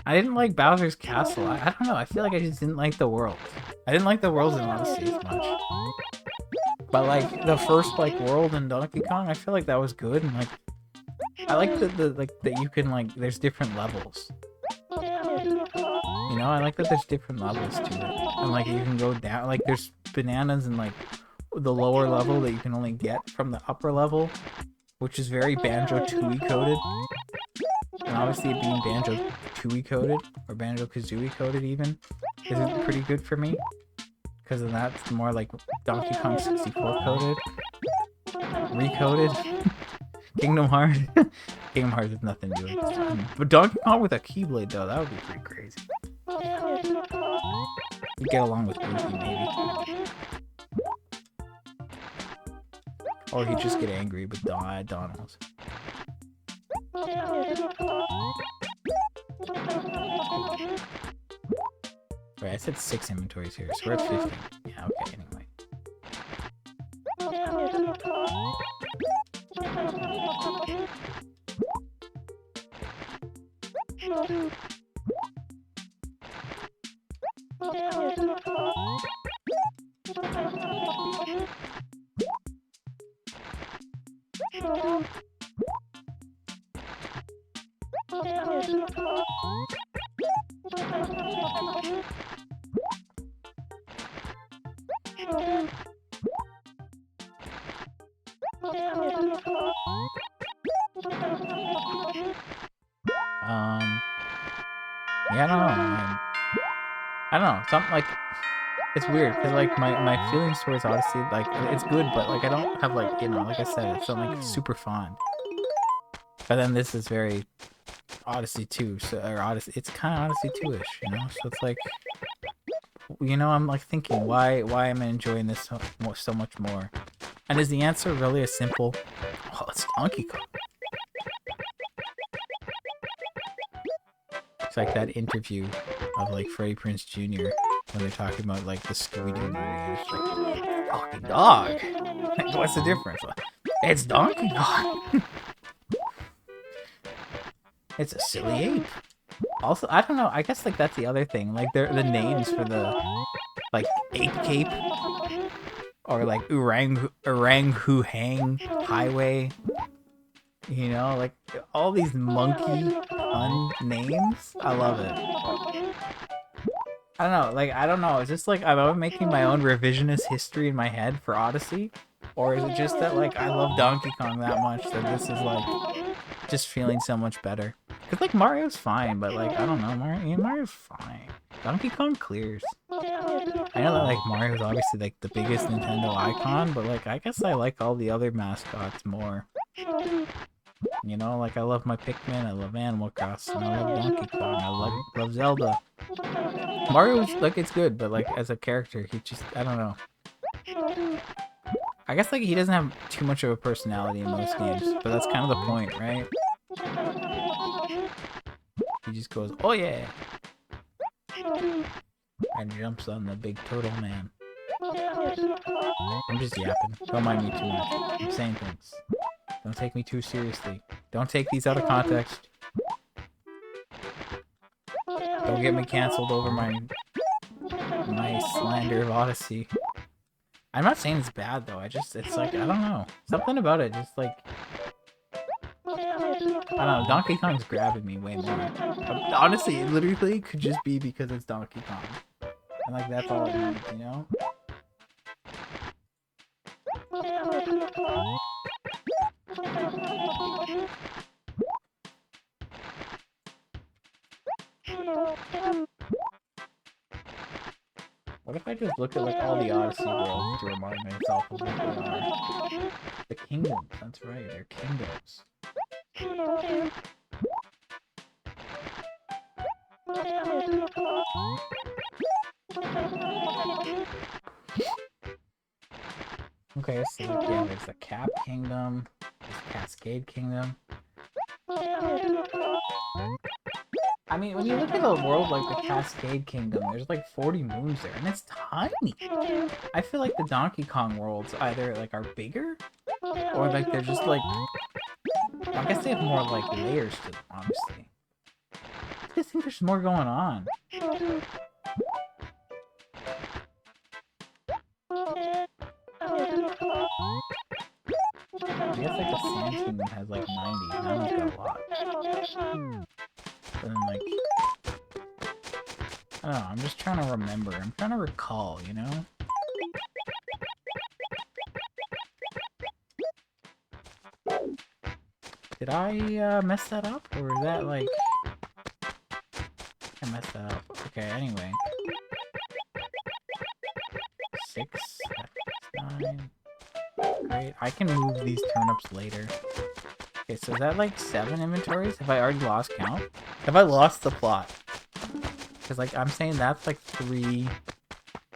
I didn't like Bowser's Castle. I don't know. I feel like I just didn't like the world. I didn't like the worlds in Odyssey as much. But like the first like world in Donkey Kong, I feel like that was good, and like I like the like that you can like there's different levels. You know, I like that there's different levels to it. And like you can go down, like there's bananas in like the lower level that you can only get from the upper level, which is very Banjo-Tooie coded. And obviously it being Banjo-Tooie coded, or Banjo-Kazooie coded even, is pretty good for me. Because of that, it's more like Donkey Kong 64 coded. Recoded. Kingdom Hearts. Kingdom Hearts has nothing to do with it. But Donkey Kong with a Keyblade though, that would be pretty crazy. You get along with Goofy maybe. Or he'd just get angry with Donald. Right, I said 6 inventories here, so we're at 15. Yeah, okay, anyway. Yeah, I don't know, man. I don't know, something like, it's weird, because, like, my feelings towards Odyssey, like, it's good, but, like, I don't have, like, you know, like I said, it's not, like, super fond. But then this is very Odyssey 2, so, or Odyssey, it's kind of Odyssey 2-ish, you know? So it's like, you know, I'm, like, thinking, why am I enjoying this so much more? And is the answer really as simple? Well, it's Donkey Kong. It's like that interview of like Freddie Prinze Jr. when they're talking about like the Scooby-Doo movie. And it's like, talking dog. Like, what's the difference? It's Donkey Kong. It's a silly ape. Also, I don't know. I guess like that's the other thing. Like they're the names for the like Ape Cape or like Orang-Hoo-Hang Highway. You know, like all these monkey pun names. I love it. I don't know, like, I don't know. Is this like I'm making my own revisionist history in my head for Odyssey? Or is it just that, like, I love Donkey Kong that much that this is, like, just feeling so much better? Cause like Mario's fine, but like I don't know, Mario's fine. Donkey Kong clears. I know that like Mario's obviously like the biggest Nintendo icon, but like I guess I like all the other mascots more. You know, like I love my Pikmin, I love Animal Crossing, I love Donkey Kong, I love Zelda. Mario's like it's good, but like as a character, he just I don't know. I guess like he doesn't have too much of a personality in most games, but that's kind of the point, right? He just goes, oh yeah, and jumps on the big turtle man. I'm just yapping. Don't mind me too much. I'm saying things. Don't take me too seriously. Don't take these out of context. Don't get me canceled over my slander of Odyssey. I'm not saying it's bad though. It's like I don't know. Something about it just like I don't know. Donkey Kong's grabbing me way more. Honestly, it literally could just be because it's Donkey Kong, and like that's all it needs, you know. What if I just look at like all the Odyssey worlds to remind myself of what they are? The kingdoms, that's right, they're kingdoms. Okay, so like, yeah, there's the Cap Kingdom, there's Cascade Kingdom. I mean, when you look at a world like the Cascade Kingdom, there's like 40 moons there, and it's tiny. I feel like the Donkey Kong worlds either like are bigger, or like they're just like, I guess they have more like layers to them, honestly. I just think there's more going on. I guess like the Sand Kingdom has like 90, that one's got a lot. But then like, I don't know, I'm just trying to remember. I'm trying to recall, you know? Did I mess that up? Or is that like... I messed that up. Okay, anyway. 6, 9... Great. I can move these turnips later. Okay, so is that like 7 inventories? Have I already lost count? Have I lost the plot? Because like I'm saying that's like 3,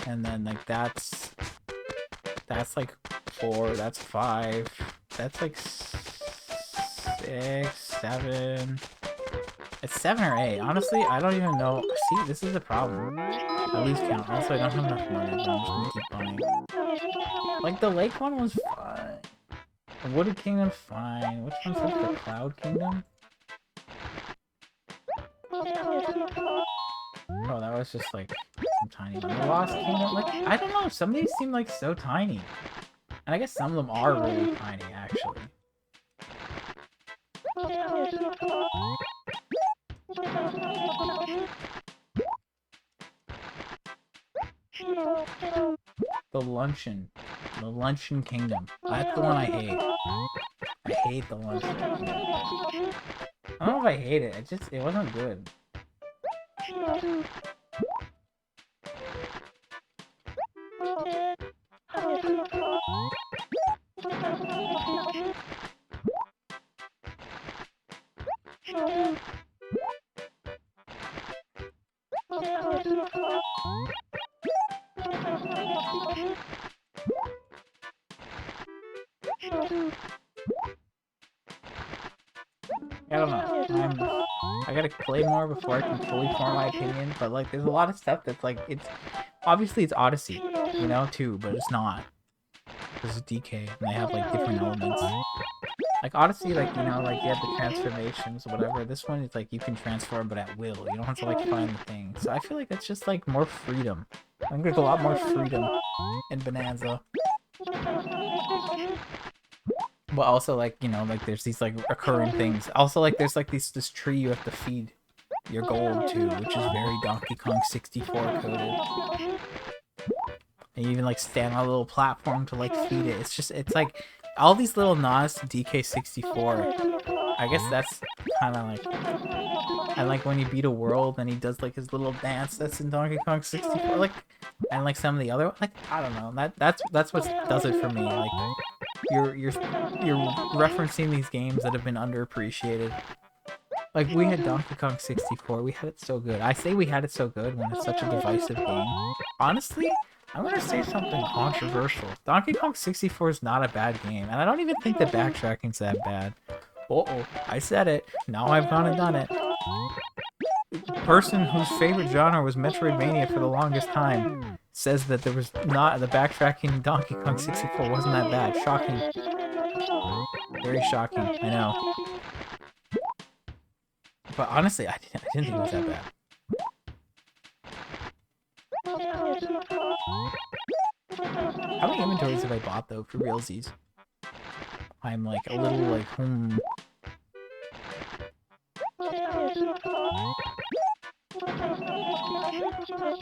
and then like that's like 4, that's 5, that's like 6, 7. It's 7 or 8. Honestly, I don't even know. See, this is the problem. I lose count. Also, I don't have enough money, but I'm just gonna keep buying. Like the lake one was fine. The Wooded Kingdom's fine. Which one's like the Cloud Kingdom? Oh, that was just like some tiny one. The Lost Kingdom, like, I don't know, some of these seem like so tiny. And I guess some of them are really tiny, actually. The Luncheon Kingdom. That's the one I hate. I hate the Luncheon Kingdom. I don't know if I hate it, it wasn't good. I don't know. I gotta play more before I can fully form my opinion, but like there's a lot of stuff that's like obviously it's Odyssey, you know, too, but it's not. This is DK and they have like different elements. Like Odyssey, like, you know, like you have the transformations, whatever. This one is like you can transform but at will. You don't have to like find the thing. So I feel like it's just like more freedom. I think there's a lot more freedom in Bonanza. But also, like, you know, like there's these like recurring things. Also, like there's like this tree you have to feed your gold to, which is very Donkey Kong 64 coded. And you even like stand on a little platform to like feed it. It's like all these little nods to DK64. I guess that's kind of like, I like when you beat a world and he does like his little dance that's in Donkey Kong 64, like, and like some of the other, like, I don't know, that's what does it for me. Like, you're referencing these games that have been underappreciated. Like, we had Donkey Kong 64, we had it so good. I say we had it so good when it's such a divisive game. Honestly, I'm gonna say something controversial. Donkey Kong 64 is not a bad game, and I don't even think the backtracking's that bad. Uh-oh, I said it. Now I've gone and done it. Person whose favorite genre was Metroidvania for the longest time says that there was not the backtracking in Donkey Kong 64 wasn't that bad. Shocking. Very shocking, I know. But honestly, I didn't think it was that bad. How many inventories have I bought though for realsies? I'm like a little like, How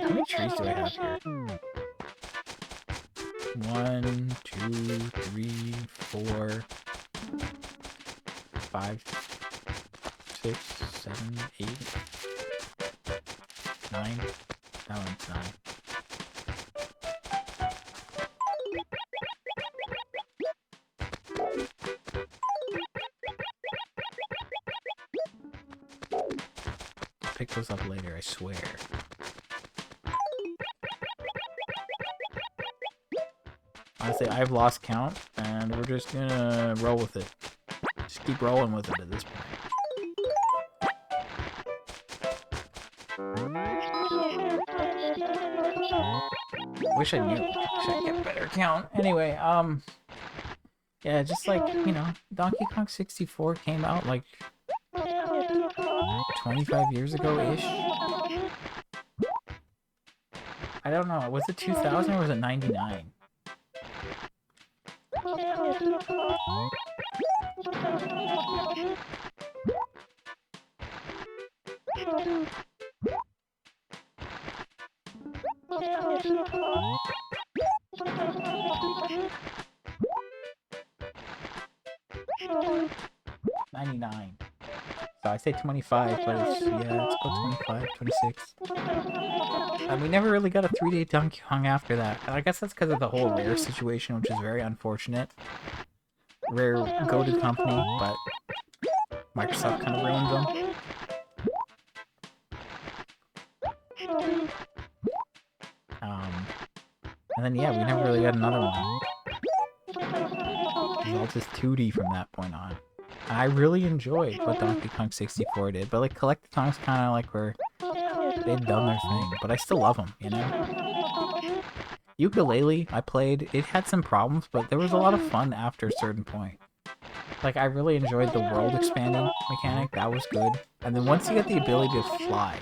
many trees do I have here? 1, 2, 3, 4, 5, 6, 7, 8, 9. That one's 9. I'll pick those up later, I swear. Honestly, I've lost count, and we're just gonna roll with it. Just keep rolling with it at this point. Wish I knew. Wish I'd get a better count. Anyway, yeah, just like, you know, Donkey Kong 64 came out like 25 years ago-ish. I don't know. Was it 2000 or was it 99? So I say 25, but it's, yeah, it's about 25, 26. And we never really got a 3D Donkey Kong after that. And I guess that's because of the whole Rare situation, which is very unfortunate. Rare goated company, but Microsoft kind of ruined them. And then, yeah, we never really got another one. It was all just 2D from that point on. I really enjoyed what Donkey Kong 64 did, but like Collectathon's kind of like where they'd done their thing, but I still love them, you know? Ukulele, I played, it had some problems, but there was a lot of fun after a certain point. Like, I really enjoyed the world expanding mechanic, that was good. And then once you get the ability to fly,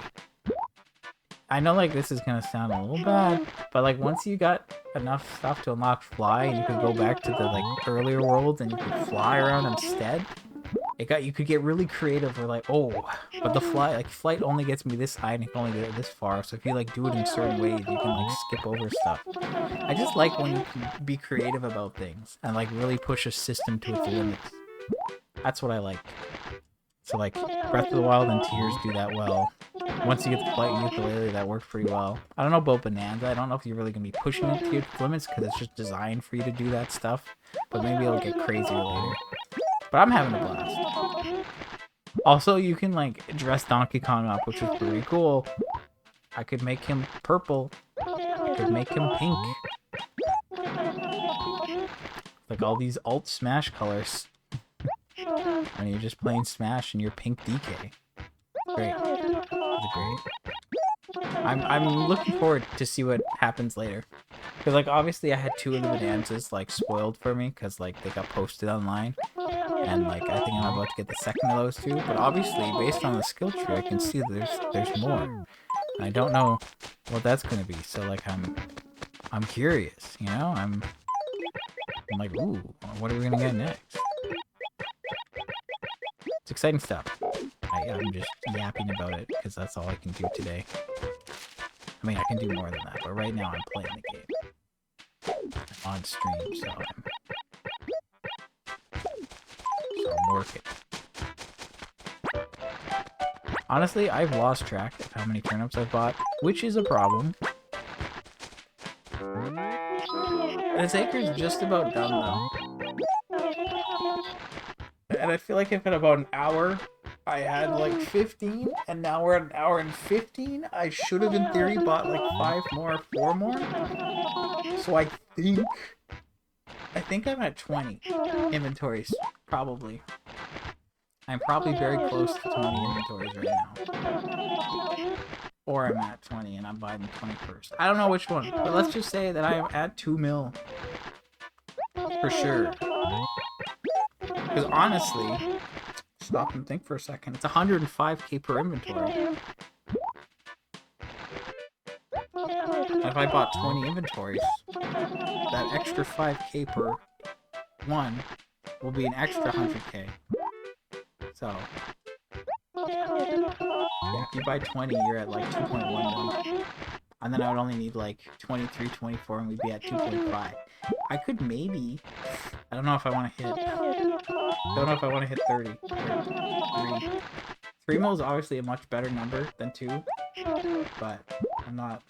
I know like this is gonna sound a little bad, but like once you got enough stuff to unlock fly and you could go back to the like earlier worlds and you could fly around instead, you could get really creative. Or like, oh, but the flight only gets me this high and it can only get this far. So if you like do it in certain ways, you can like skip over stuff. I just like when you can be creative about things and like really push a system to its limits. That's what I like. So like Breath of the Wild and Tears do that well. Once you get the flight and ukulele, that works pretty well. I don't know about Bonanza. I don't know if you're really going to be pushing it to your limits because it's just designed for you to do that stuff. But maybe it'll get crazier later. But I'm having a blast. Also, you can like dress Donkey Kong up, which is pretty cool. I could make him purple. I could make him pink. Like all these alt Smash colors. And you're just playing Smash and you're pink DK. Great. That's great. I'm looking forward to see what happens later. Because like obviously I had 2 of the Bonanzas like spoiled for me because like they got posted online. And like I think I'm about to get the second of those 2. But obviously based on the skill tree I can see that there's more. And I don't know what that's gonna be. So like I'm curious, you know? I'm like, ooh, what are we gonna get next? It's exciting stuff. I'm just yapping about it because that's all I can do today. I mean, I can do more than that, but right now I'm playing the game. I'm on stream, so I'm working. Honestly, I've lost track of how many turnips I've bought, which is a problem. This acre's just about done, though. And I feel like if in about an hour I had like 15, and now we're at an hour and 15, I should have in theory bought like 5 more, 4 more. So I think I'm at 20 inventories, probably. I'm probably very close to 20 inventories right now. Or I'm at 20 and I'm buying the 21st. I don't know which one, but let's just say that I am at 2 mil. For sure. Because honestly, stop and think for a second. It's 105k per inventory. And if I bought 20 inventories, that extra 5k per one will be an extra 100k. So, yeah, if you buy 20, you're at like 2.1 mil. And then I would only need like 23, 24, and we'd be at 2.5. I could maybe... I don't know if I want to hit... Don't know if I want to hit 30. Or 3. 3 mil is obviously a much better number than 2. But I'm not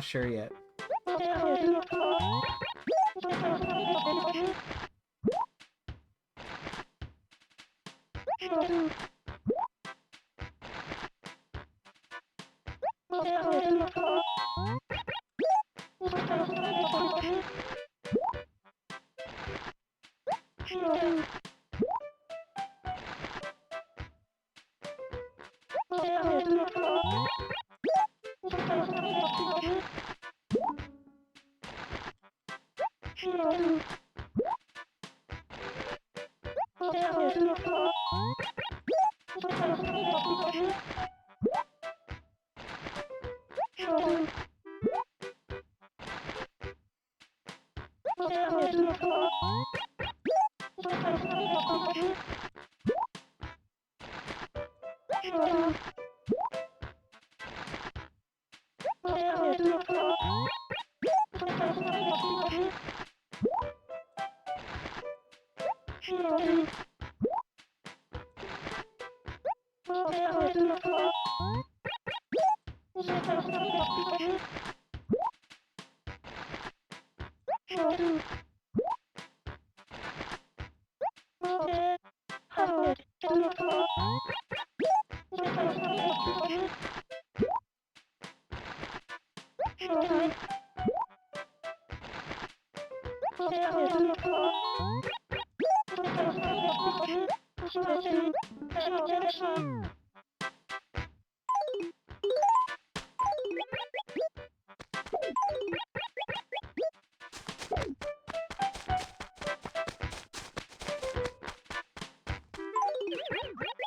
sure yet.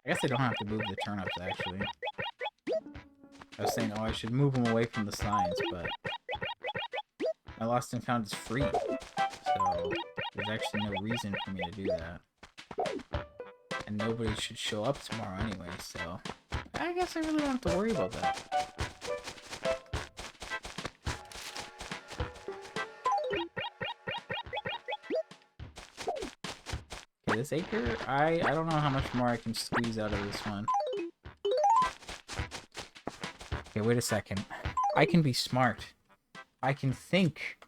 I guess I don't have to move the turnips, actually. I was saying, oh, I should move them away from the signs, but... my lost and found is free. So, there's actually no reason for me to do that. And nobody should show up tomorrow anyway, so... I guess I really don't have to worry about that. Okay, this acre, I don't know how much more I can squeeze out of this one. Okay, wait a second. I can be smart. I can think.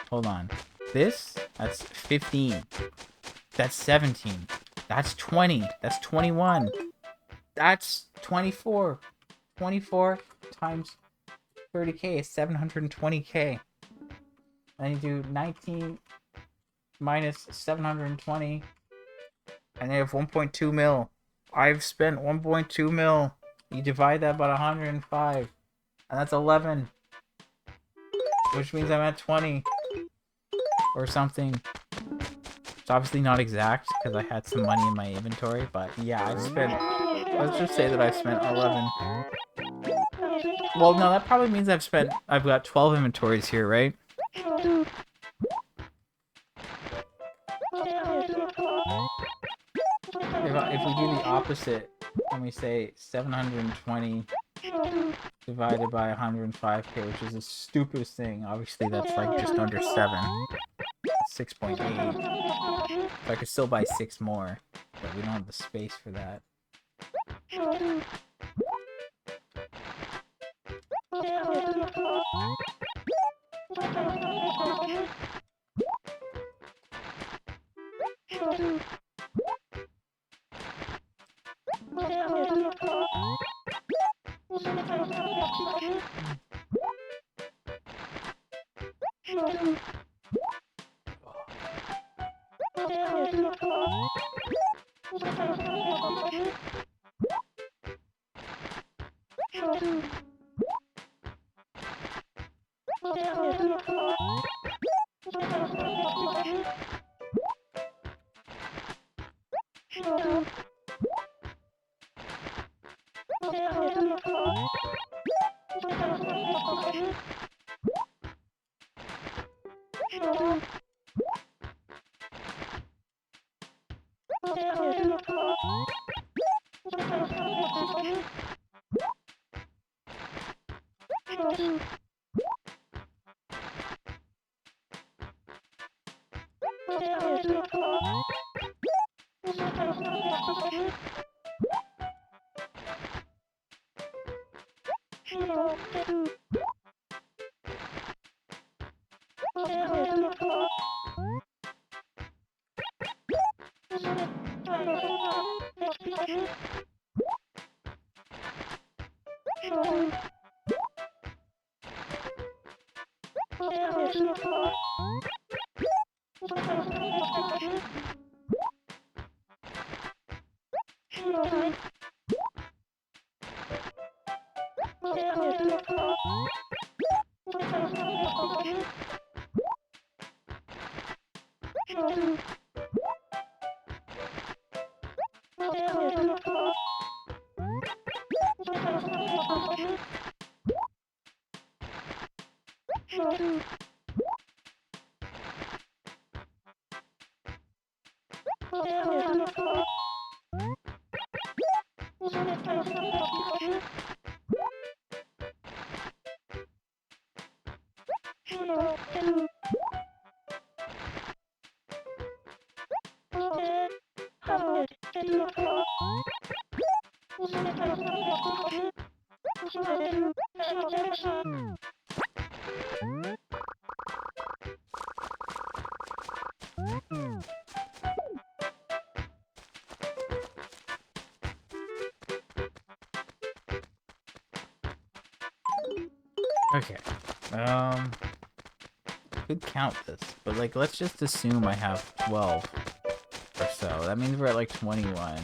Hold on. That's 15. That's 17. That's 20. That's 21. That's 24. 24 times 30k is 720k. And you do 19 minus 720. And they have 1.2 mil. I've spent 1.2 mil. You divide that by 105. And that's 11. Which means I'm at 20. Or something. It's obviously not exact, because I had some money in my inventory. But yeah, I've spent... let's just say that I've spent 11. Well, no, that probably means I've got 12 inventories here, right? If we do the opposite, and we say 720 divided by 105k, which is the stupidest thing. Obviously, that's like just under 7. 6.8. So I could still buy 6 more, but we don't have the space for that. Okay. Could count this, but like, let's just assume I have 12 or so. That means we're at like 21.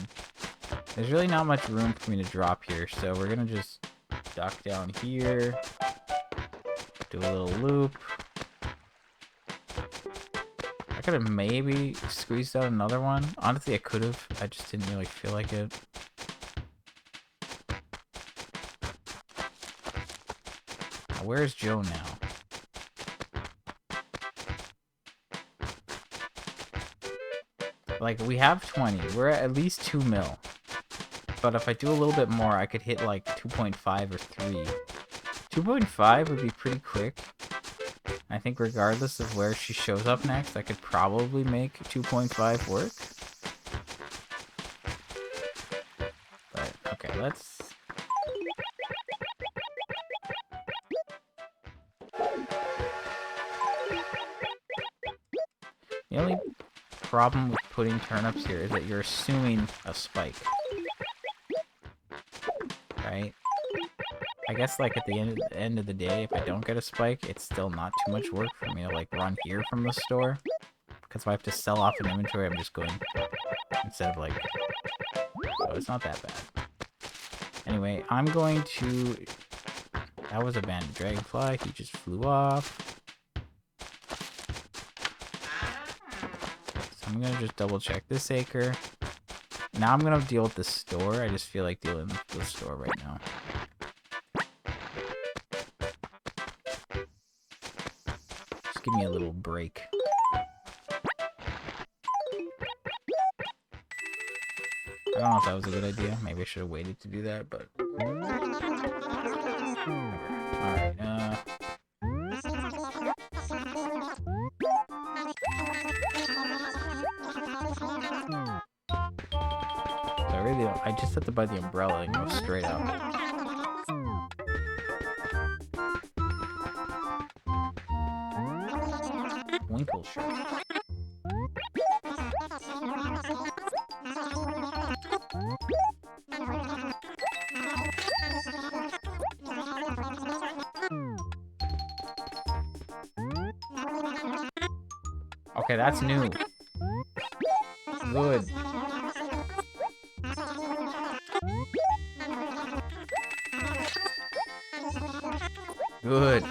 There's really not much room for me to drop here, so we're gonna just duck down here, do a little loop. I could have maybe squeezed out another one. Honestly, I could have. I just didn't really feel like it. Now, where's Joe now? Like, we have 20. We're at least 2 mil. But if I do a little bit more, I could hit like 2.5 or 3. 2.5 would be pretty quick. I think regardless of where she shows up next, I could probably make 2.5 work. But, okay, let's... The only problem with putting turnips here is that you're assuming a spike. Right? I guess like at the end of the day, if I don't get a spike, it's still not too much work for me to like run here from the store. Because if I have to sell off an inventory, I'm just going instead of like... So it's not that bad. Anyway, I'm going to... That was a banded dragonfly. He just flew off. So I'm going to just double check this acre. Now I'm going to deal with the store. I just feel like dealing with the store right now. Just give me a little break. I don't know if that was a good idea. Maybe I should have waited to do that, but... Alright, So I just have to buy the umbrella and go straight up. Winkle shirt. Okay, that's new. Good. Good.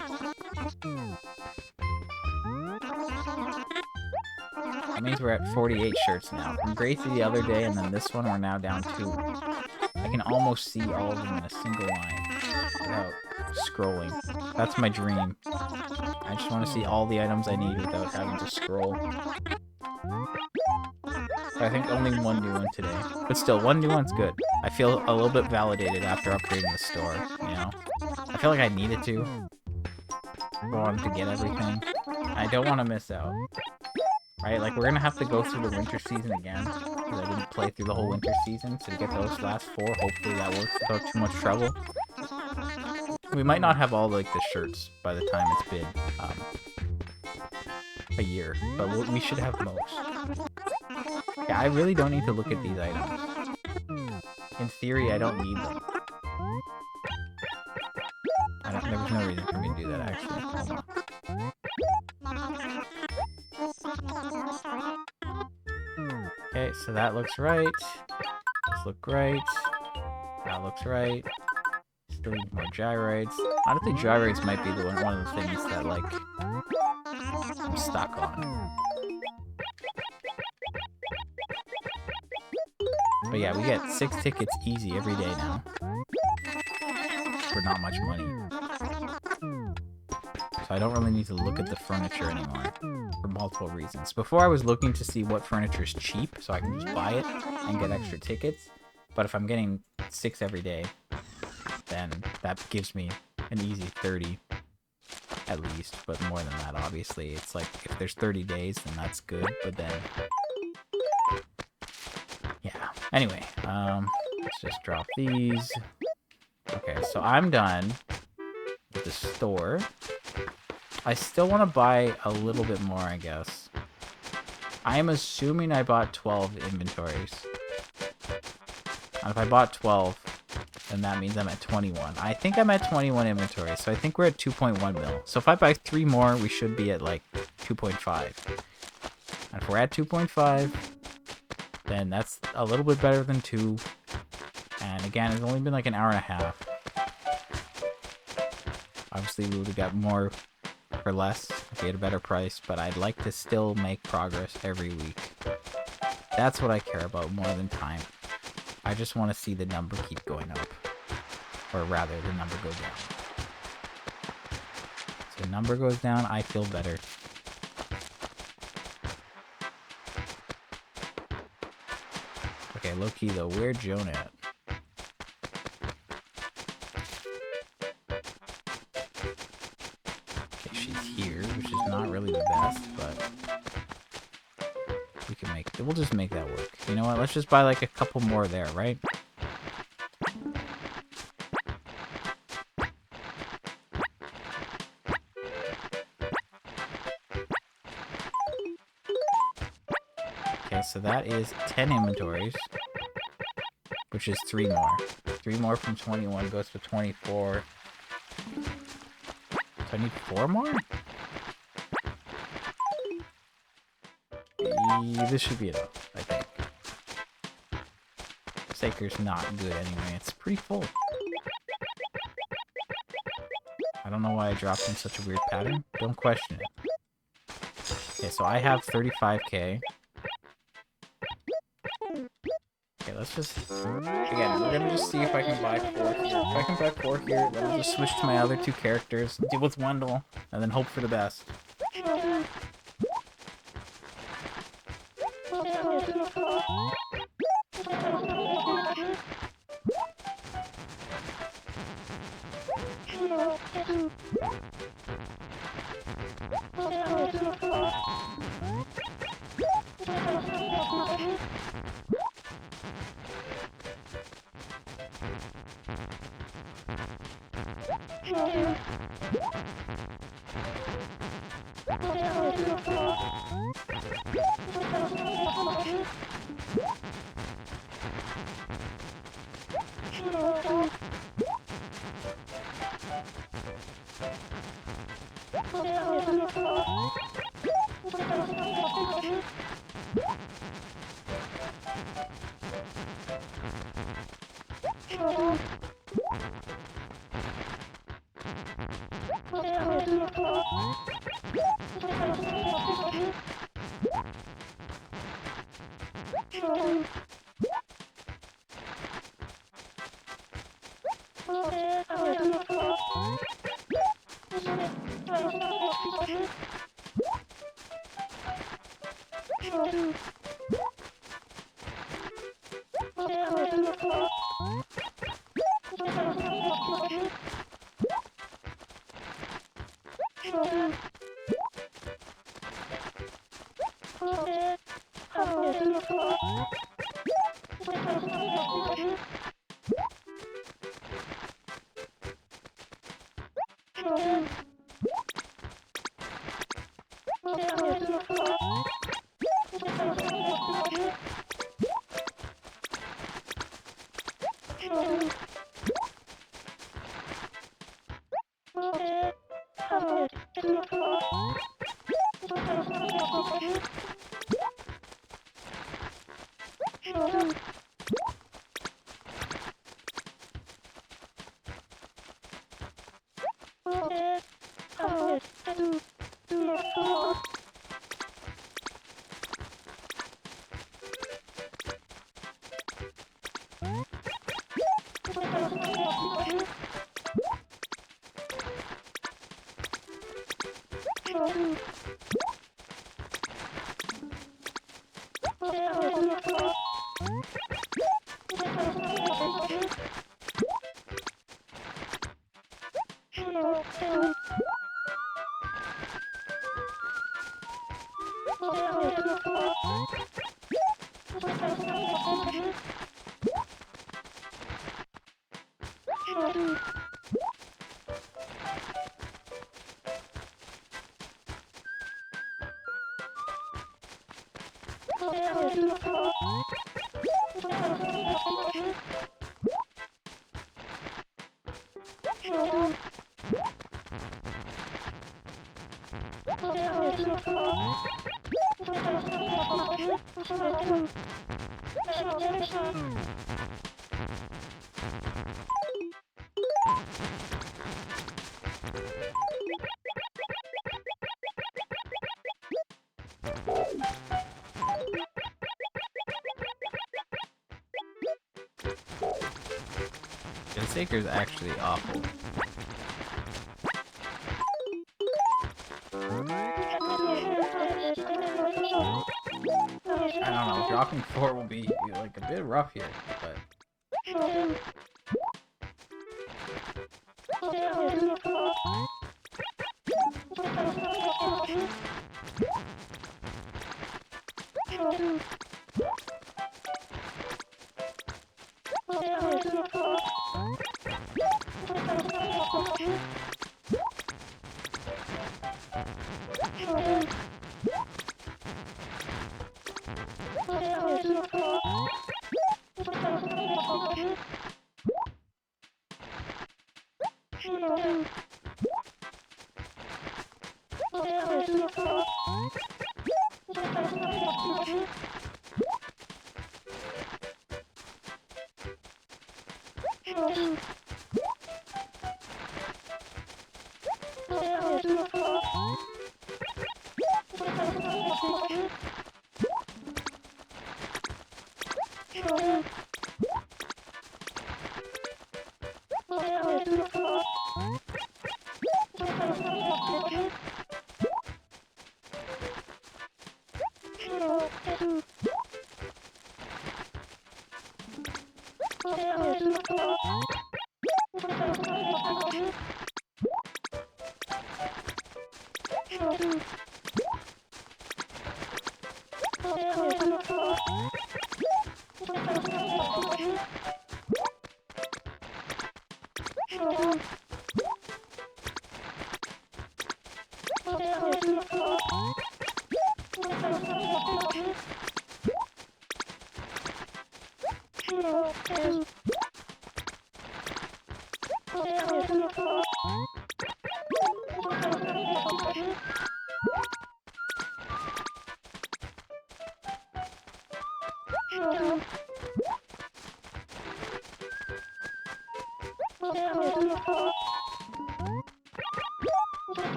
That means we're at 48 shirts now. From Gracie the other day, and then this one we're now down to. I can almost see all of them in a single line without scrolling. That's my dream. I just want to see all the items I need without having to scroll. So I think only one new one today. But still, one new one's good. I feel a little bit validated after upgrading the store, you know? I feel like I needed to. I wanted to get everything. I don't want to miss out. Right? Like, we're gonna have to go through the winter season again. Because I didn't play through the whole winter season. So to get those last 4, hopefully that works without too much trouble. We might not have all, like, the shirts by the time it's been a year. But we should have most. Yeah, I really don't need to look at these items. In theory, I don't need them. There was no reason for me to do that, actually. Hold on. Okay, so that looks right. This looks right. That looks right. Still need more gyroids. Honestly, gyroids might be one of the things that, like, I'm stuck on. But yeah, we get 6 tickets easy every day now. For not much money. So I don't really need to look at the furniture anymore. For multiple reasons. Before I was looking to see what furniture is cheap, so I can just buy it and get extra tickets. But if I'm getting 6 every day, then that gives me an easy 30 at least. But more than that, obviously. It's like, if there's 30 days, then that's good. But then... yeah. Anyway, let's just drop these. Okay, so I'm done with the store. I still want to buy a little bit more, I guess. I am assuming I bought 12 inventories. And if I bought 12, then that means I'm at 21. I think I'm at 21 inventories, so I think we're at 2.1 mil. So if I buy 3 more, we should be at like 2.5. And if we're at 2.5, then that's a little bit better than 2. And again, it's only been like an hour and a half. Obviously, we would have got more for less if we had a better price, but I'd like to still make progress every week. That's what I care about more than time. I just want to see the number keep going up. Or rather, the number go down. So the number goes down, I feel better. Okay, low-key though, where's Joan at? Okay, she's here, which is not really the best, but we can make, we'll just make that work. You know what, let's just buy like a couple more there, right? Okay, so that is 10 inventories, which is 3 more. 3 more from 21 goes to 24. So I need 4 more? This should be enough, I think. Saker's not good anyway, it's pretty full. I don't know why I dropped in such a weird pattern. Don't question it. Okay, so I have 35k. Okay, let's just... Again, we're gonna just see if I can buy 4 here. If I can buy 4 here, then I'll just switch to my other 2 characters, deal with Wendell, and then hope for the best. This acre's actually awful. I don't know, dropping 4 will be like a bit rough here, but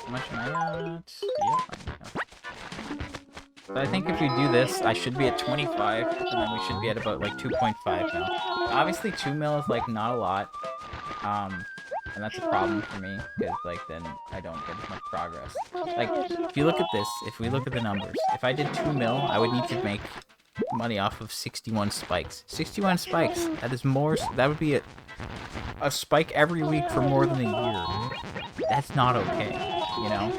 How much am I at? Yep. So I think if you do this, I should be at 25, and then we should be at about like 2.5 mil. Obviously 2 mil is like not a lot, and that's a problem for me, because like then I don't get as much progress. Like, if you look at this, if we look at the numbers, if I did 2 mil, I would need to make money off of 61 spikes. 61 spikes, that is more, that would be a spike every week for more than a year. That's not okay, you know?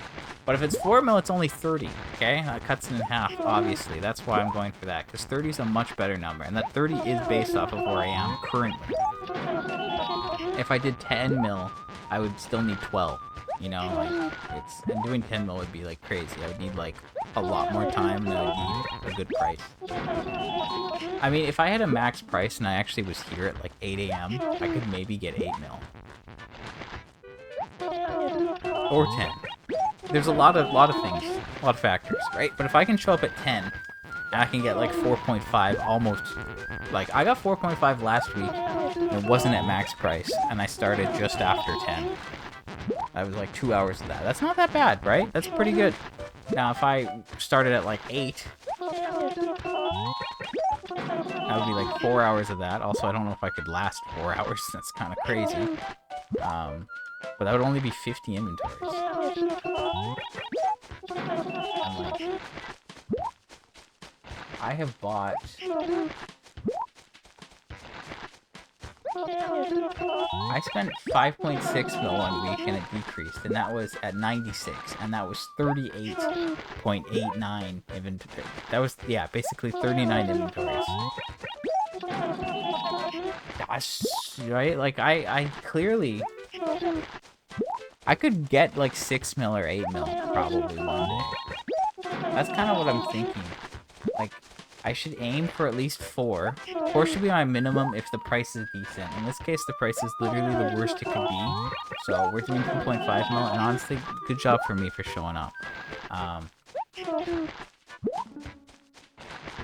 But if it's 4 mil, it's only 30, okay? That cuts it in half, obviously. That's why I'm going for that, because 30 is a much better number, and that 30 is based off of where I am currently. If I did 10 mil, I would still need 12, you know? Like, and doing 10 mil would be, like, crazy. I would need, like, a lot more time, and I would need a good price. I mean, if I had a max price and I actually was here at, like, 8 a.m., I could maybe get 8 mil. Or 10. There's a lot of things, a lot of factors, right? But if I can show up at 10, and I can get like 4.5 almost, like I got 4.5 last week, and it wasn't at max price, and I started just after 10. I was like 2 hours of that. That's not that bad, right? That's pretty good. Now, if I started at like 8, that would be like 4 hours of that. Also, I don't know if I could last 4 hours. That's kind of crazy. But that would only be 50 inventories. And like, I have bought... I spent 5.6 mil 1 week and it decreased, and that was at 96, and that was 38.89 inventory. That was, yeah, basically 39 inventories. That's right, like, I clearly... I could get like 6 mil or 8 mil probably one day. That's kind of what I'm thinking. Like, I should aim for at least 4. 4 should be my minimum if the price is decent. In this case, the price is literally the worst it could be. So we're doing 2.5 mil, and honestly, good job for me for showing up.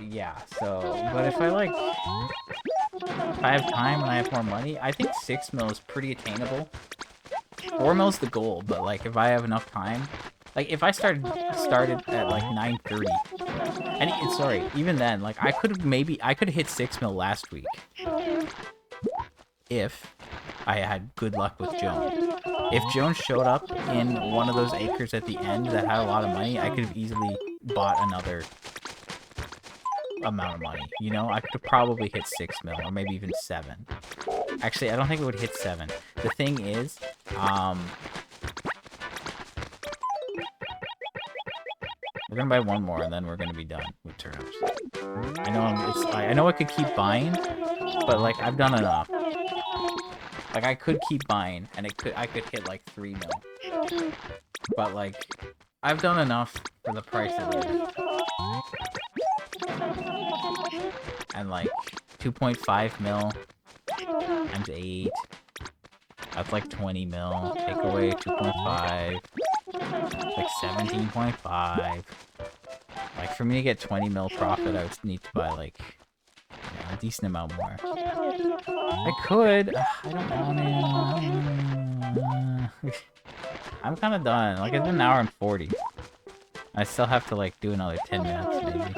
Yeah, so, but if I like, if I have time and I have more money, I think 6 mil is pretty attainable. 4 mil's the goal, but like if I have enough time, like if I started at like 9:30, and sorry, even then, like I could have hit 6 mil last week if I had good luck with Joan. If Joan showed up in one of those acres at the end that had a lot of money, I could have easily bought another amount of money. You know, I could have probably hit 6 mil or maybe even 7. Actually, I don't think it would hit 7. The thing is, we're gonna buy one more and then we're gonna be done with turnips. I know I could keep buying, but like I've done enough. Like I could keep buying and I could hit like 3 mil. But like I've done enough for the price it is. And like 2.5 mil times 8. That's like 20 mil. Take away 2.5. Like 17.5. Like for me to get 20 mil profit, I would need to buy like, you know, a decent amount more. I could. I don't want to. I'm kind of done. Like, it's been an hour and 40. I still have to, like, do another 10 minutes, maybe.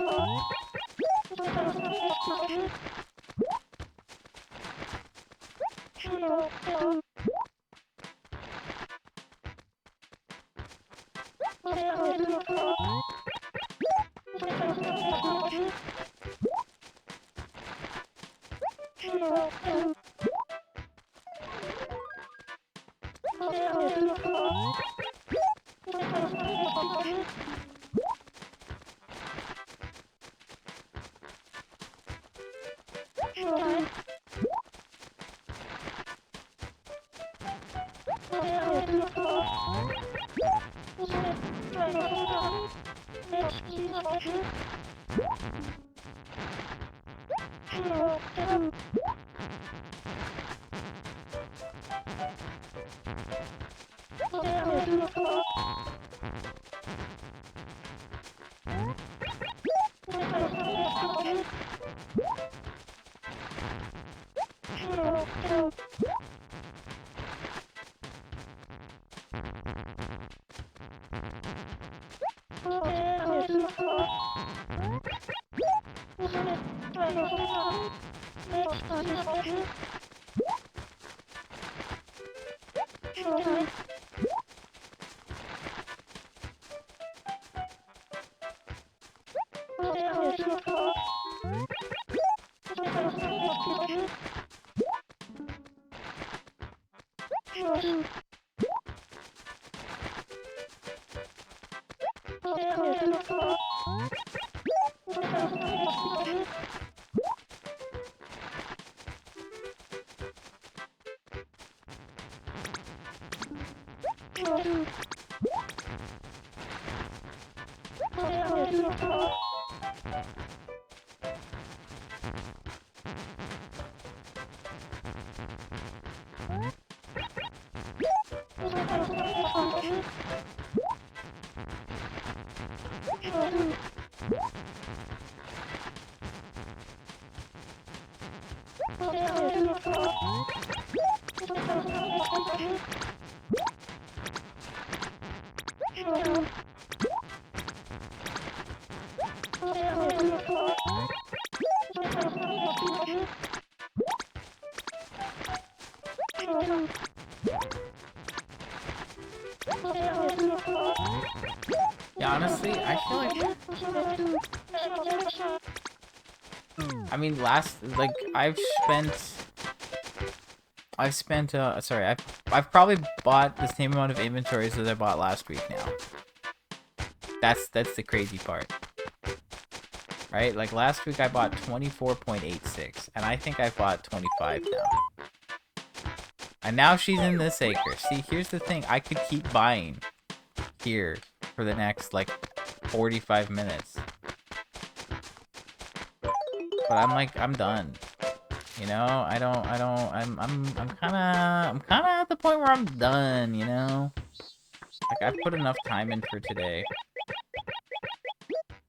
Yeah, honestly, I feel like... I mean, like, I've probably bought the same amount of inventories as I bought last week now. That's the crazy part. Right? Like, last week I bought 24.86, and I think I bought 25 now. And now she's in this acre. See, here's the thing. I could keep buying here for the next, like, 45 minutes. But I'm done. You know, I'm kinda at the point where I'm done, you know? Like, I've put enough time in for today.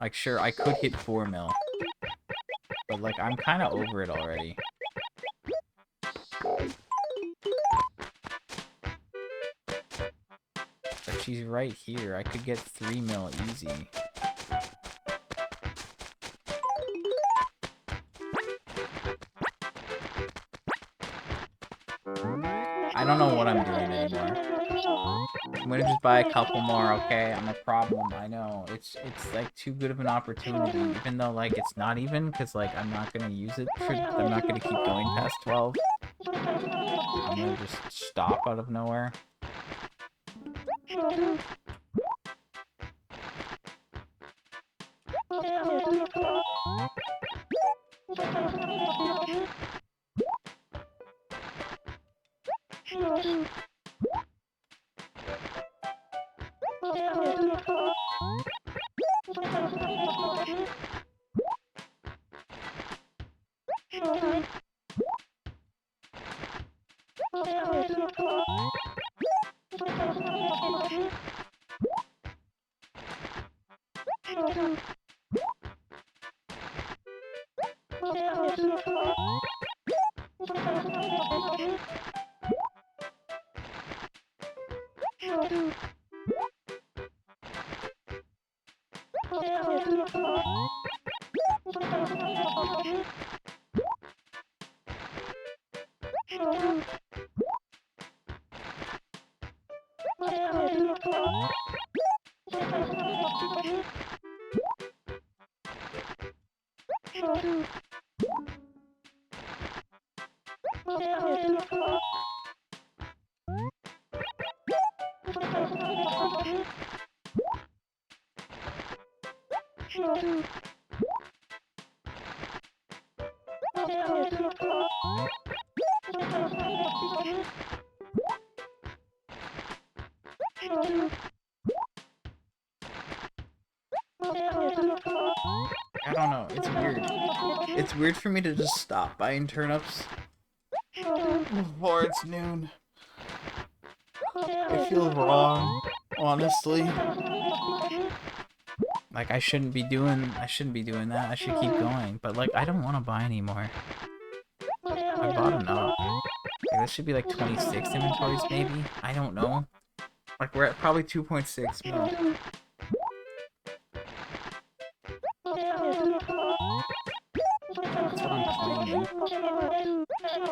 Like, sure, I could hit 4 mil. But, like, I'm kinda over it already. But she's right here. I could get 3 mil easy. I don't know what I'm doing anymore. I'm gonna just buy a couple more, okay? I'm a problem, I know. It's like too good of an opportunity, even though like it's not even, because like I'm not gonna use it for, I'm not gonna keep going past 12. I'm gonna just stop out of nowhere. I don't know. It's weird. It's weird for me to just stop buying turnips before it's noon. I feel wrong, honestly. Like I shouldn't be doing that. I should keep going. But like I don't want to buy anymore. I bought enough. Like, this should be like 26 inventories maybe. I don't know. Like we're at probably 2.6 mil. That's what I'm claiming.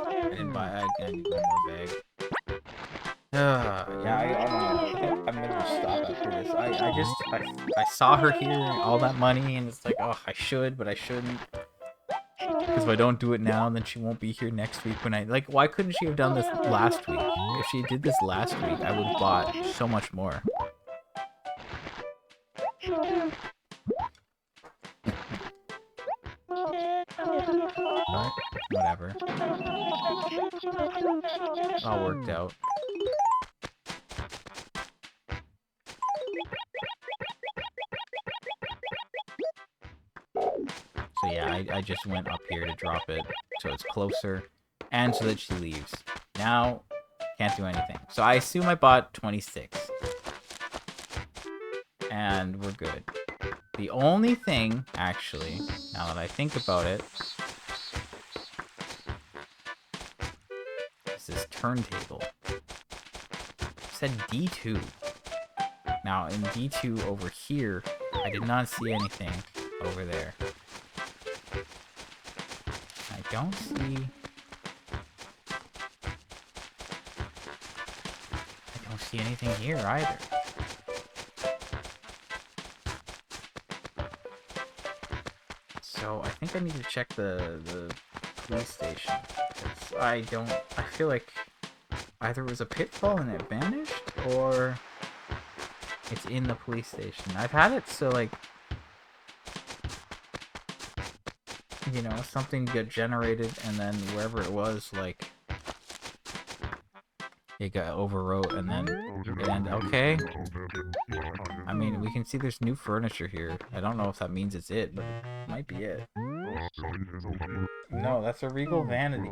I didn't buy. I need one more bag. Yeah, I don't know. I think I'm gonna just stop after this. I saw her here, all that money, and it's like, oh, I should, but I shouldn't. Because if I don't do it now, then she won't be here next week when I... Like, why couldn't she have done this last week? If she did this last week, I would have bought so much more. But, whatever. It all worked out. So yeah, I just went up here to drop it so it's closer and so that she leaves. Now, can't do anything. So I assume I bought 26. And we're good. The only thing, actually, now that I think about it, is this turntable. It said D2. Now, in D2 over here, I did not see anything over there. I don't see anything here either. So I think I need to check the police station. I feel like either it was a pitfall and it vanished, or it's in the police station. I've had it so like, you know, something get generated and then wherever it was, like, it got overwrote and then it ended. Okay. I mean, we can see there's new furniture here. I don't know if that means it's it, but it might be it. No, that's a Regal Vanity.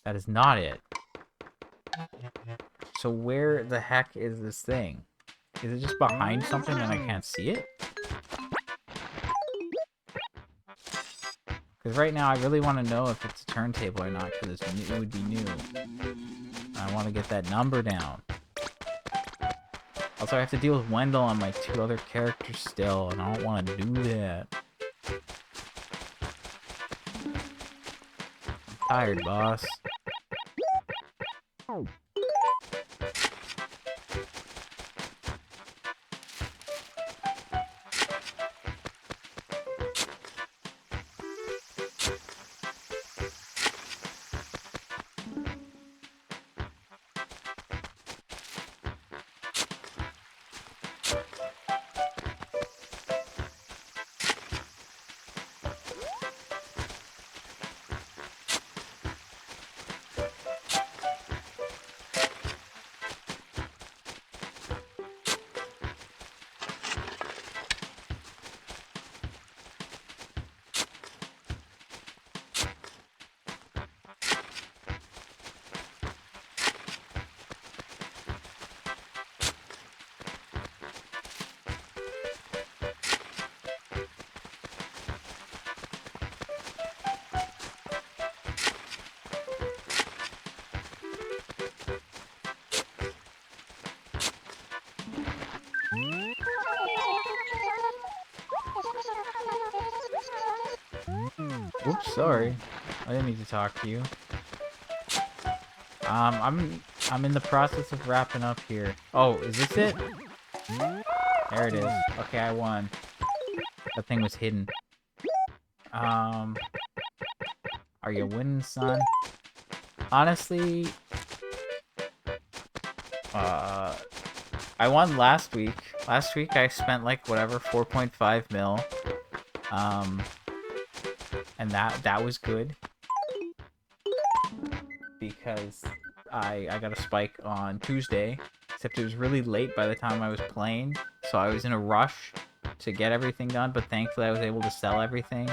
That is not it. So where the heck is this thing? Is it just behind something and I can't see it? Because right now I really want to know if it's a turntable or not, because it would be new. I want to get that number down. Also, I have to deal with Wendell on my 2 other characters still, and I don't want to do that. I'm tired, boss. Whoops, sorry. I didn't need to talk to you. I'm in the process of wrapping up here. Oh, is this it? There it is. Okay, I won. That thing was hidden. Are you winning, son? Honestly, I won last week. Last week I spent like whatever 4.5 mil. And that was good because I got a spike on Tuesday, except it was really late by the time I was playing, so I was in a rush to get everything done, but thankfully I was able to sell everything.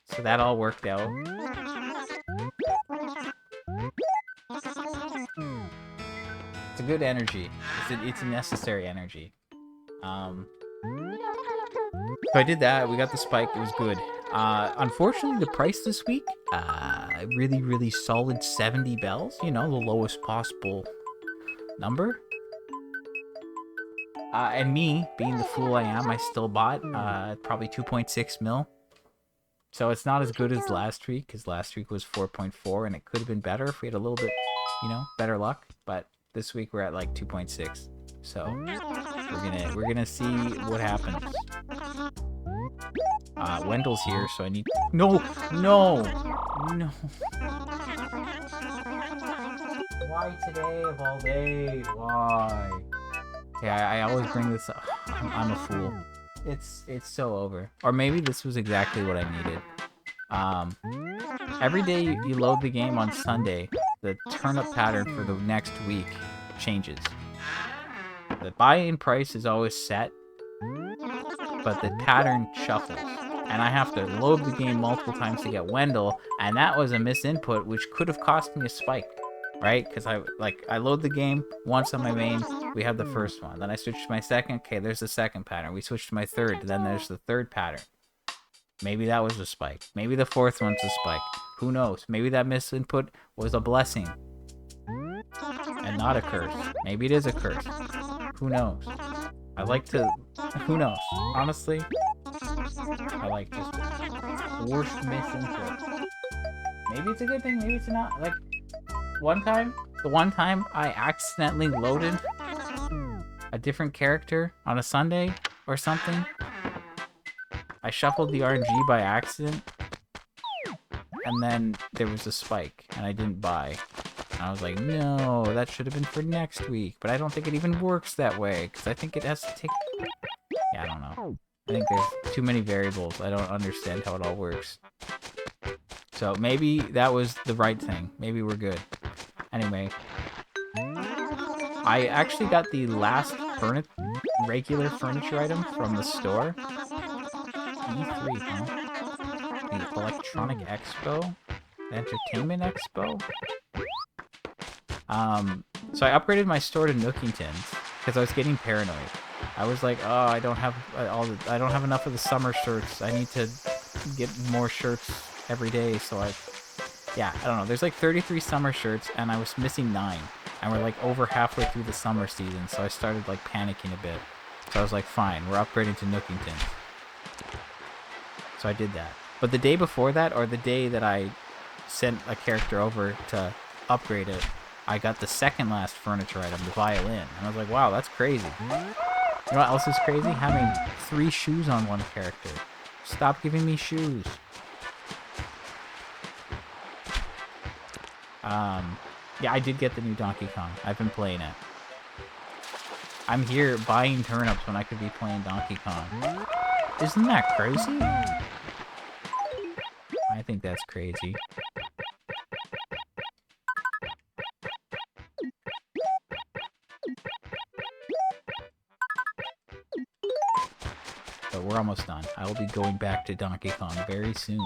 So that all worked out. It's a good energy. It's a necessary energy. So I did that. We got the spike. It was good. Unfortunately, the price this week, really, really solid 70 bells. You know, the lowest possible number. And me, being the fool I am, I still bought probably 2.6 mil. So it's not as good as last week, because last week was 4.4, and it could have been better if we had a little bit, you know, better luck. But this week we're at like 2.6. So we're gonna see what happens. Wendell's here, so I need... No! Why today of all days? Why? Yeah, I always bring this up. I'm a fool. It's so over. Or maybe this was exactly what I needed. Every day you load the game on Sunday, the turnip pattern for the next week changes. The buy-in price is always set, but the pattern shuffles. And I have to load the game multiple times to get Wendell, and that was a misinput, which could have cost me a spike, right? Because I load the game once on my main, we have the first one. Then I switch to my second, okay, there's the second pattern. We switch to my third, then there's the third pattern. Maybe that was a spike. Maybe the fourth one's a spike. Who knows? Maybe that misinput was a blessing and not a curse. Maybe it is a curse. Who knows? I like to... Who knows? Honestly, I like just worst misinput. Maybe it's a good thing, maybe it's not. Like, the one time I accidentally loaded a different character on a Sunday or something. I shuffled the RNG by accident, and then there was a spike, and I didn't buy. And I was like, no, that should have been for next week. But I don't think it even works that way, because I think it has to take... Yeah, I don't know. I think there's too many variables. I don't understand how it all works. So maybe that was the right thing. Maybe we're good. Anyway. I actually got the last regular furniture item from the store. E3, huh? The Electronic Expo? The Entertainment Expo? So I upgraded my store to Nookington's because I was getting paranoid. I was like, oh, I don't have enough of the summer shirts. I need to get more shirts every day. So I don't know. There's like 33 summer shirts, and I was missing 9, and we're like over halfway through the summer season. So I started like panicking a bit. So I was like, fine, we're upgrading to Nookington's. So I did that. But the day before that, or the day that I sent a character over to upgrade it, I got the second last furniture item, the violin. And I was like, wow, that's crazy. You know what else is crazy? Having 3 shoes on one character. Stop giving me shoes. Yeah, I did get the new Donkey Kong. I've been playing it. I'm here buying turnips when I could be playing Donkey Kong. Isn't that crazy? I think that's crazy. But we're almost done. I will be going back to Donkey Kong very soon.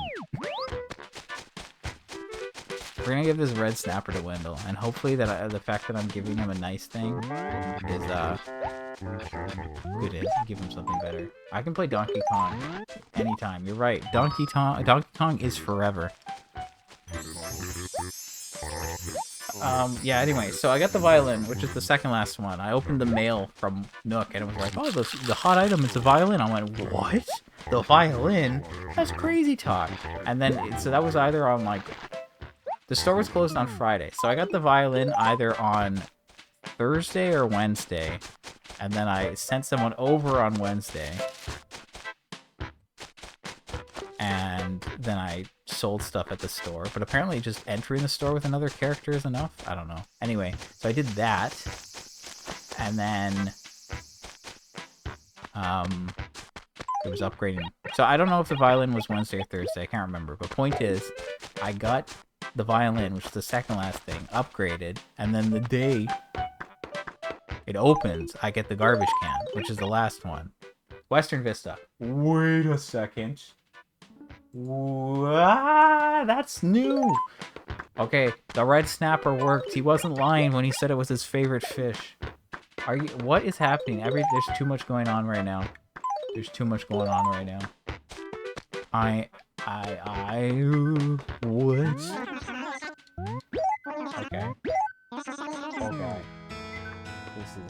We're gonna give this red snapper to Wendell, and hopefully that the fact that I'm giving him a nice thing is good. Give him something better. I can play Donkey Kong anytime. You're right. Donkey Kong is forever. Yeah, anyway, so I got the violin, which is the second last one. I opened the mail from Nook, and it was like, oh, the hot item is the violin. I went, what? The violin? That's crazy talk. And then, so that was either on, like, the store was closed on Friday. So I got the violin either on Thursday or Wednesday. And then I sent someone over on Wednesday. And then I sold stuff at the store. But apparently just entering the store with another character is enough? I don't know. Anyway, so I did that. And then it was upgrading. So I don't know if the violin was Wednesday or Thursday. I can't remember. But point is, I got the violin, which is the second last thing, upgraded. And then the day it opens, I get the garbage can, which is the last one. Western Vista. Wait a second. That's new. Okay, the red snapper worked. He wasn't lying when he said it was his favorite fish. Are you? What is happening? There's too much going on right now. There's too much going on right now. What? Okay. Okay. This is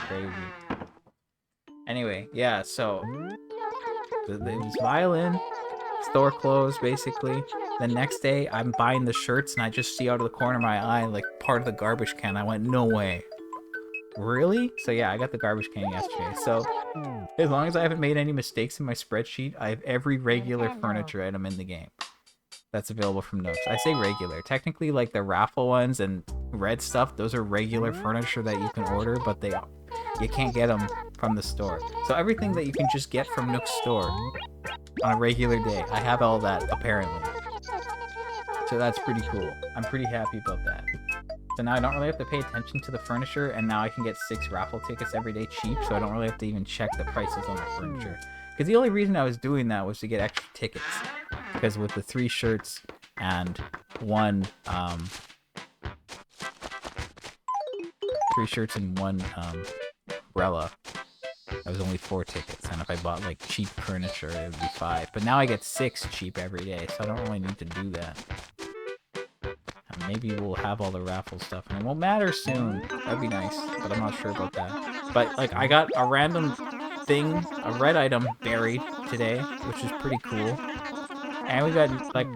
crazy. Anyway, yeah. So it was violin. Store closed, basically. The next day, I'm buying the shirts, and I just see out of the corner of my eye, like, part of the garbage can. I went, no way. Really? So yeah, I got the garbage can yesterday. So, as long as I haven't made any mistakes in my spreadsheet, I have every regular furniture item in the game that's available from Nooks. I say regular. Technically, like, the raffle ones and red stuff, those are regular furniture that you can order, but you can't get them from the store. So everything that you can just get from Nook's store on a regular day, I have all that, apparently. So that's pretty cool. I'm pretty happy about that. So now I don't really have to pay attention to the furniture, and now I can get 6 raffle tickets every day cheap, so I don't really have to even check the prices on the furniture. Because the only reason I was doing that was to get extra tickets. Because with the 3 shirts and 1, 3 shirts and 1, umbrella, that was only 4 tickets, and if I bought, like, cheap furniture, it would be 5. But now I get 6 cheap every day, so I don't really need to do that. And maybe we'll have all the raffle stuff, and it won't matter soon. That'd be nice, but I'm not sure about that. But, like, I got a random thing, a red item, buried today, which is pretty cool. And we got, like,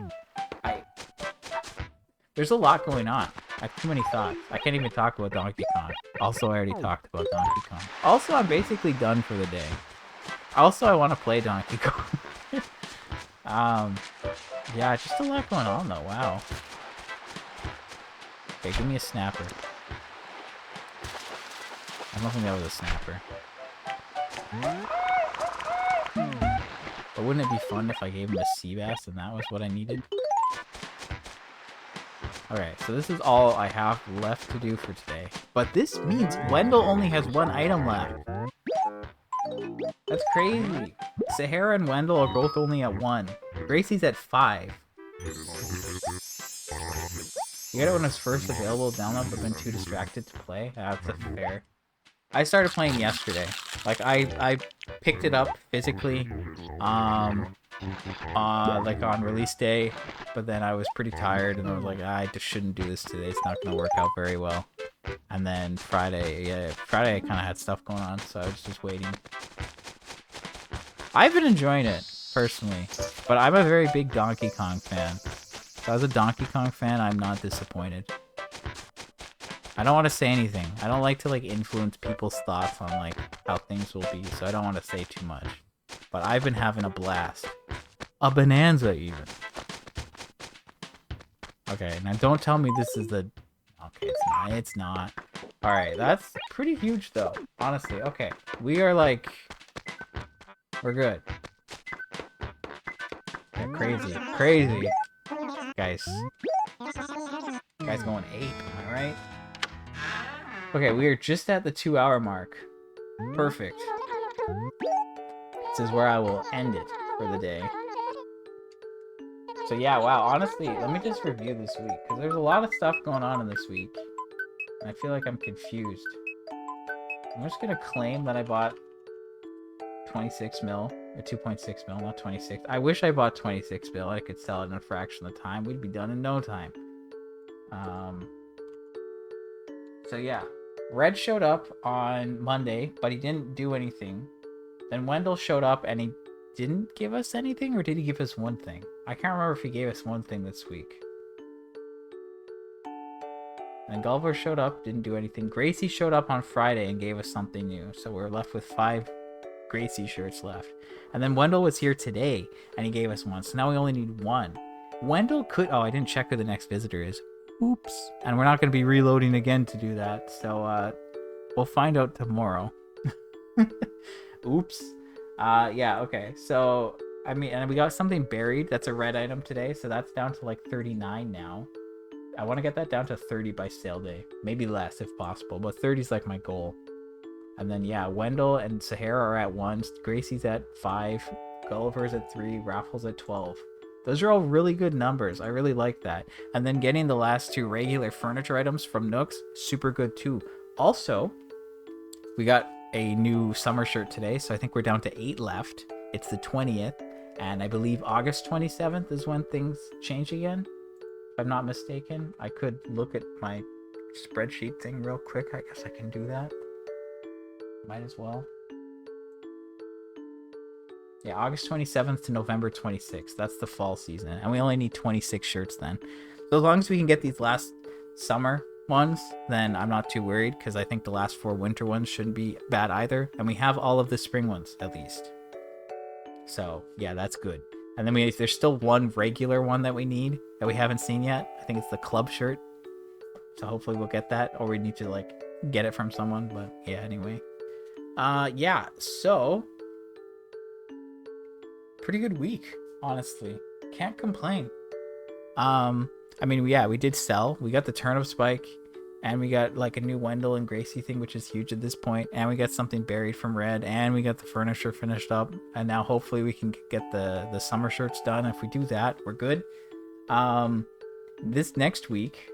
there's a lot going on. I have too many thoughts. I can't even talk about Donkey Kong. Also, I already talked about Donkey Kong. Also, I'm basically done for the day. Also, I want to play Donkey Kong. Yeah, just a lot going on, though. Wow. Okay, give me a snapper. I don't think that was a snapper. But wouldn't it be fun if I gave him a sea bass and that was what I needed? Alright, so this is all I have left to do for today. But this means Wendell only has 1 item left. That's crazy. Sahara and Wendell are both only at 1. Gracie's at 5. You got it when it's first available to download, but been too distracted to play? That's fair. I started playing yesterday. Like, I picked it up physically, like on release day, but then I was pretty tired, and I was like, I just shouldn't do this today. It's not gonna work out very well. And then Friday I kind of had stuff going on, so I was just waiting. I've been enjoying it, personally, but I'm a very big Donkey Kong fan. If I was a Donkey Kong fan, I'm not disappointed. I don't want to say anything. I don't like to, like, influence people's thoughts on, like, how things will be, so I don't want to say too much. But I've been having a blast. A bonanza, even. Okay, now don't tell me this is the... Okay, it's not. It's not. Alright, that's pretty huge, though. Honestly, okay. We are, like... We're good. Yeah, crazy. Crazy. Guys. Guys going ape, am I right? Okay, we are just at the 2-hour mark. Perfect. This is where I will end it for the day. So yeah, wow, honestly, let me just review this week, because there's a lot of stuff going on in this week. And I feel like I'm confused. I'm just going to claim that I bought 26 mil, or 2.6 mil, not 26. I wish I bought 26 mil. I could sell it in a fraction of the time. We'd be done in no time. So yeah, Red showed up on Monday, but he didn't do anything. Then Wendell showed up and he didn't give us anything, or did he give us one thing? I can't remember if he gave us one thing this week. And Gulliver showed up, didn't do anything. Gracie showed up on Friday and gave us something new. So we're left with 5 Gracie shirts left. And then Wendell was here today and he gave us one. So now we only need 1. Wendell could... Oh, I didn't check who the next visitor is. Oops. And we're not going to be reloading again to do that. So we'll find out tomorrow. Oops. Yeah, okay. So, I mean, and we got something buried. That's a red item today. So that's down to like 39 now. I want to get that down to 30 by sale day. Maybe less if possible, but 30 is like my goal. And then, yeah, Wendell and Sahara are at 1. Gracie's at 5. Gulliver's at 3. Raffles at 12. Those are all really good numbers. I really like that. And then getting the last 2 regular furniture items from Nooks, super good too. Also, we got a new summer shirt today, so I think we're down to 8 left. It's the 20th, and I believe August 27th is when things change again. If I'm not mistaken. I could look at my spreadsheet thing real quick. I guess I can do that. Might as well. Yeah, August 27th to November 26th. That's the fall season. And we only need 26 shirts then. So as long as we can get these last summer ones, then I'm not too worried, because I think the last 4 winter ones shouldn't be bad either. And we have all of the spring ones, at least. So, yeah, that's good. And then there's still 1 regular one that we need that we haven't seen yet. I think it's the club shirt. So hopefully we'll get that, or we need to like get it from someone. But yeah, anyway. Yeah, so pretty good week, honestly. Can't complain. I mean, yeah, we did sell. We got the turnip spike, and we got like a new Wendell and Gracie thing, which is huge at this point. And we got something buried from Red, and we got the furniture finished up. And now hopefully we can get the summer shirts done. If we do that, we're good. This next week,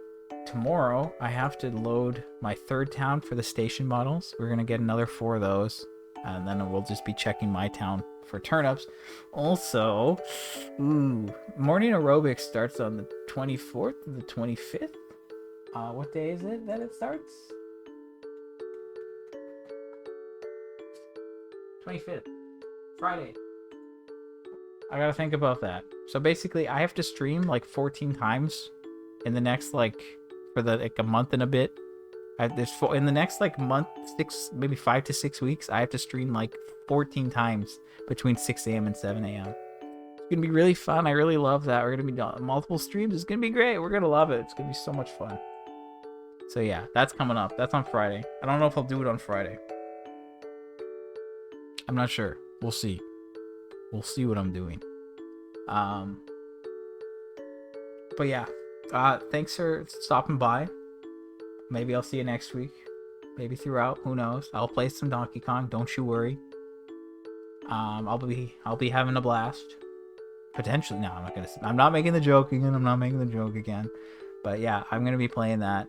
tomorrow, I have to load my 3rd town for the station models. We're gonna get another 4 of those, and then we'll just be checking my town for turnips. Also, morning aerobics starts on the 24th to the 25th. What day is it that it starts? 25th. Friday. I gotta think about that. So basically, I have to stream like 14 times in the next for a month and a bit. In the next month, 6, maybe 5 to 6 weeks, I have to stream like 14 times between 6 a.m. and 7 a.m. It's gonna be really fun. I really love that. We're gonna be doing multiple streams. It's gonna be great. We're gonna love it. It's gonna be so much fun. So yeah, that's coming up. That's on Friday. I don't know if I'll do it on Friday. I'm not sure. We'll see. We'll see what I'm doing. But yeah, thanks for stopping by. Maybe I'll see you next week. Maybe throughout. Who knows? I'll play some Donkey Kong. Don't you worry. I'll be having a blast. Potentially. No, I'm not making the joke again. But yeah, I'm gonna be playing that.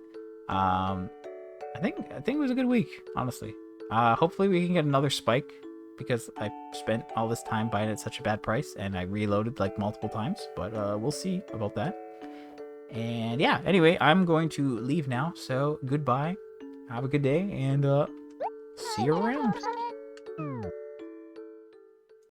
I think it was a good week, honestly. Hopefully we can get another spike, because I spent all this time buying it at such a bad price, and I reloaded like multiple times. But we'll see about that. And yeah, anyway, I'm going to leave now. So goodbye. Have a good day, and see you around.